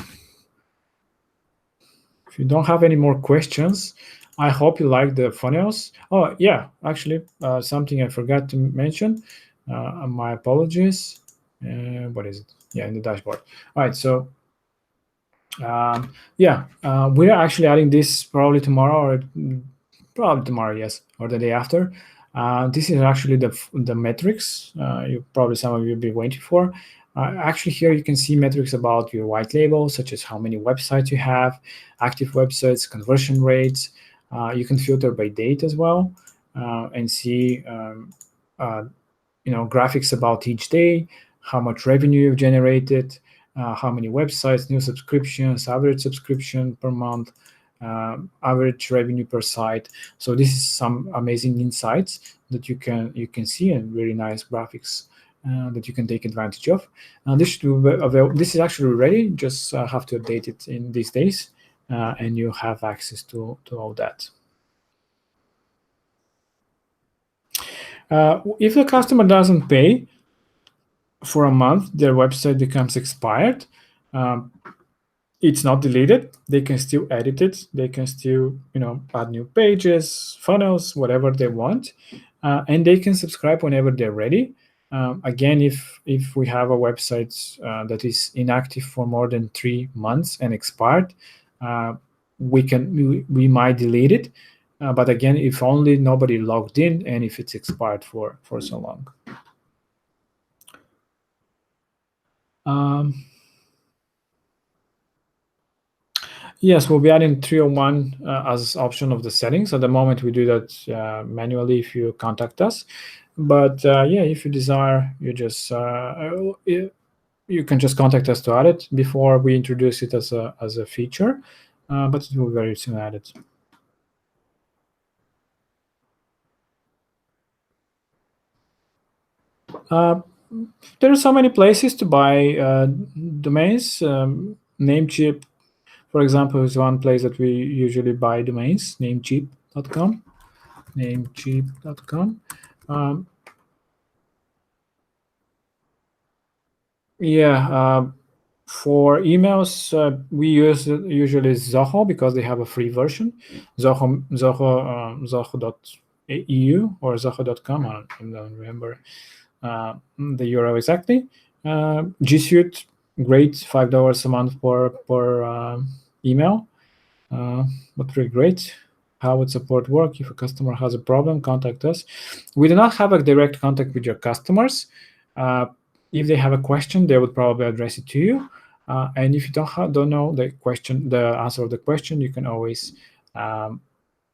If you don't have any more questions, I hope you like the funnels. Oh, yeah, actually, something I forgot to mention. My apologies. What is it? Yeah, in the dashboard. All right, so yeah, we're actually adding this probably tomorrow, yes, or the day after. This is actually the metrics some of you will be waiting for. Actually, here you can see metrics about your white label, such as how many websites you have, active websites, conversion rates. You can filter by date as well, and see graphics about each day, how much revenue you've generated, how many websites, new subscriptions, average subscription per month, average revenue per site. So this is some amazing insights that you can see, and very nice graphics that you can take advantage of. This should be available. This is actually ready. Just have to update it in these days, and you have access to all that. If the customer doesn't pay for a month, their website becomes expired. Um, it's not deleted. They can still edit it. They can still, add new pages, funnels, whatever they want, and they can subscribe whenever they're ready. Again, if we have a website that is inactive for more than 3 months and expired, we might delete it. But again, if only nobody logged in and if it's expired for so long. Yes, we'll be adding 301 as option of the settings. At the moment, we do that manually if you contact us. But yeah, if you desire, you can just contact us to add it before we introduce it as a feature. But it will be very soon added. There are so many places to buy domains. Namecheap, for example, is one place that we usually buy domains. Namecheap.com. Namecheap.com. Yeah, for emails, we use usually Zoho because they have a free version. Zoho.eu or Zoho.com. I don't remember the URL exactly. G Suite, great, $5 a month per email, but really great. How would support work? If a customer has a problem, contact us. We do not have a direct contact with your customers. If they have a question, they would probably address it to you. And if you don't know the answer of the question, you can always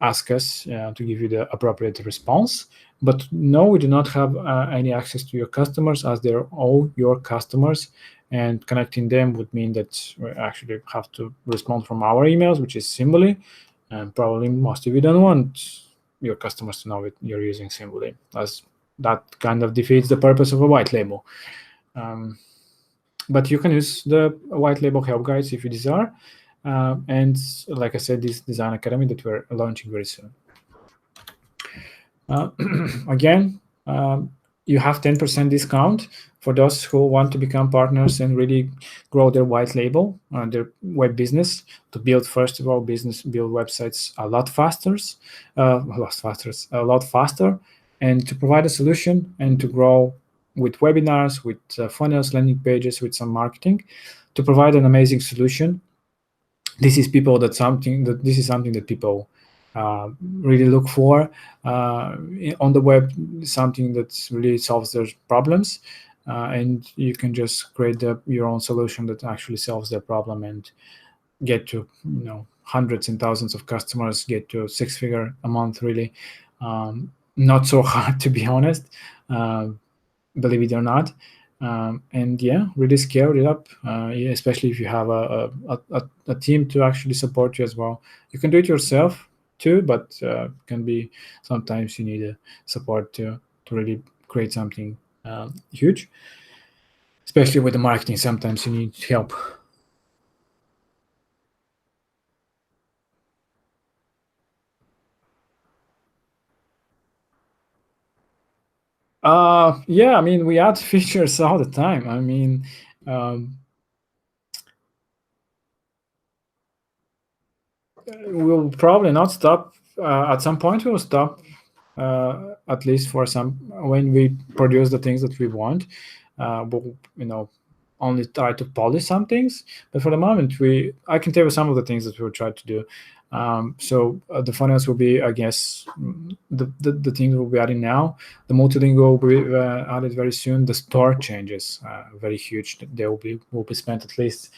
ask us to give you the appropriate response. But no, we do not have any access to your customers, as they're all your customers. And connecting them would mean that we actually have to respond from our emails, which is Symboly. And probably most of you don't want your customers to know that you're using Symboly, as that kind of defeats the purpose of a white label. But you can use the white label help guides if you desire. And like I said, this design academy that we're launching very soon. Again, you have 10% discount for those who want to become partners and really grow their white label, their web business, to build, first of all, build websites a lot faster, and to provide a solution and to grow with webinars, with funnels, landing pages, with some marketing, to provide an amazing solution. This is something that people really look for on the web, something that really solves their problems, and you can just create your own solution that actually solves their problem and get to hundreds and thousands of customers, get to 6-figure a month. Really, not so hard, to be honest, believe it or not. And yeah, really scale it up, especially if you have a team to actually support you as well. You can do it yourself too, but can be sometimes you need a support to really create something huge, especially with the marketing. Sometimes you need help. Yeah, I mean, we add features all the time. I mean, we'll probably not stop. At some point, we'll stop, at least for some, when we produce the things that we want. We'll, only try to polish some things. But for the moment, I can tell you some of the things that we'll try to do. So the funnels will be, I guess, the things we'll be adding now. The multilingual will be added very soon. The store changes, very huge. They will be spent at least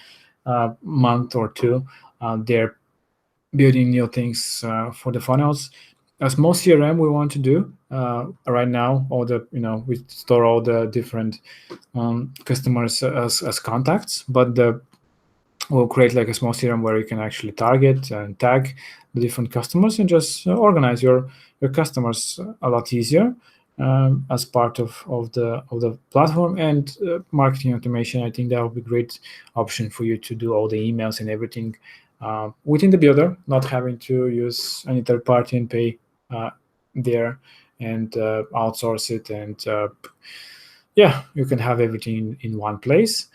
a month or two. They're building new things for the funnels. A small CRM we want to do right now. All the we store all the different customers as contacts, but we'll create like a small CRM where you can actually target and tag the different customers and just organize your customers a lot easier as part of the platform. And marketing automation, I think that would be a great option for you to do all the emails and everything within the builder, not having to use any third party and pay there and outsource it. And yeah, you can have everything in one place.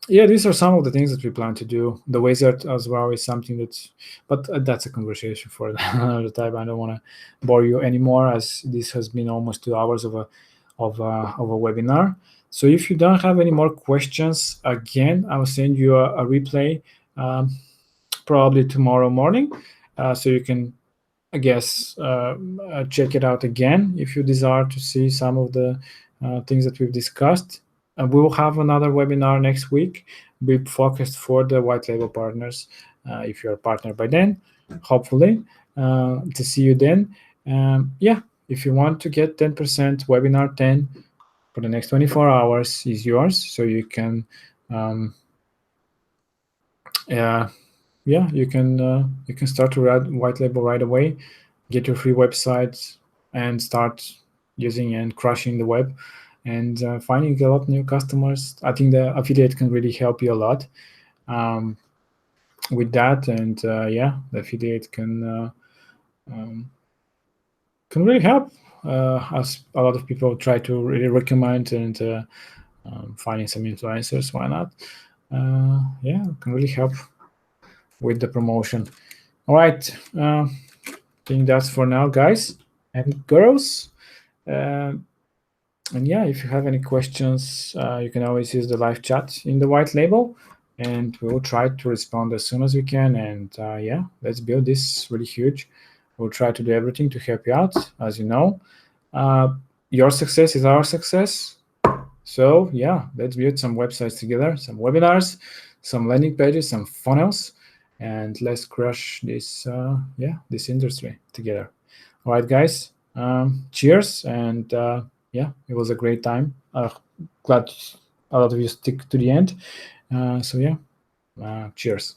Yeah, these are some of the things that we plan to do. The wizard as well is something but that's a conversation for another time. I don't want to bore you anymore, as this has been almost 2 hours of a webinar. So if you don't have any more questions, again, I will send you a replay probably tomorrow morning, so you can, I guess, check it out again if you desire to see some of the things that we've discussed. We will have another webinar next week, be focused for the white label partners. If you're a partner by then, hopefully, to see you then. Yeah, if you want to get 10%, webinar 10 for the next 24 hours is yours. So you can, yeah, you can start to write white label right away, get your free website, and start using and crushing the web and finding a lot of new customers. I think the affiliate can really help you a lot with that. And yeah, the affiliate can really help, as a lot of people try to really recommend and finding some influencers. Why not? Yeah, can really help with the promotion. All right, I think that's for now, guys and girls. And yeah, if you have any questions, you can always use the live chat in the white label, and we will try to respond as soon as we can. And yeah, let's build this really huge. We'll try to do everything to help you out. As you know, your success is our success. So yeah, let's build some websites together, some webinars, some landing pages, some funnels, and let's crush this this industry together. All right, guys, cheers. And yeah, it was a great time. Glad a lot of you stick to the end. So yeah, cheers.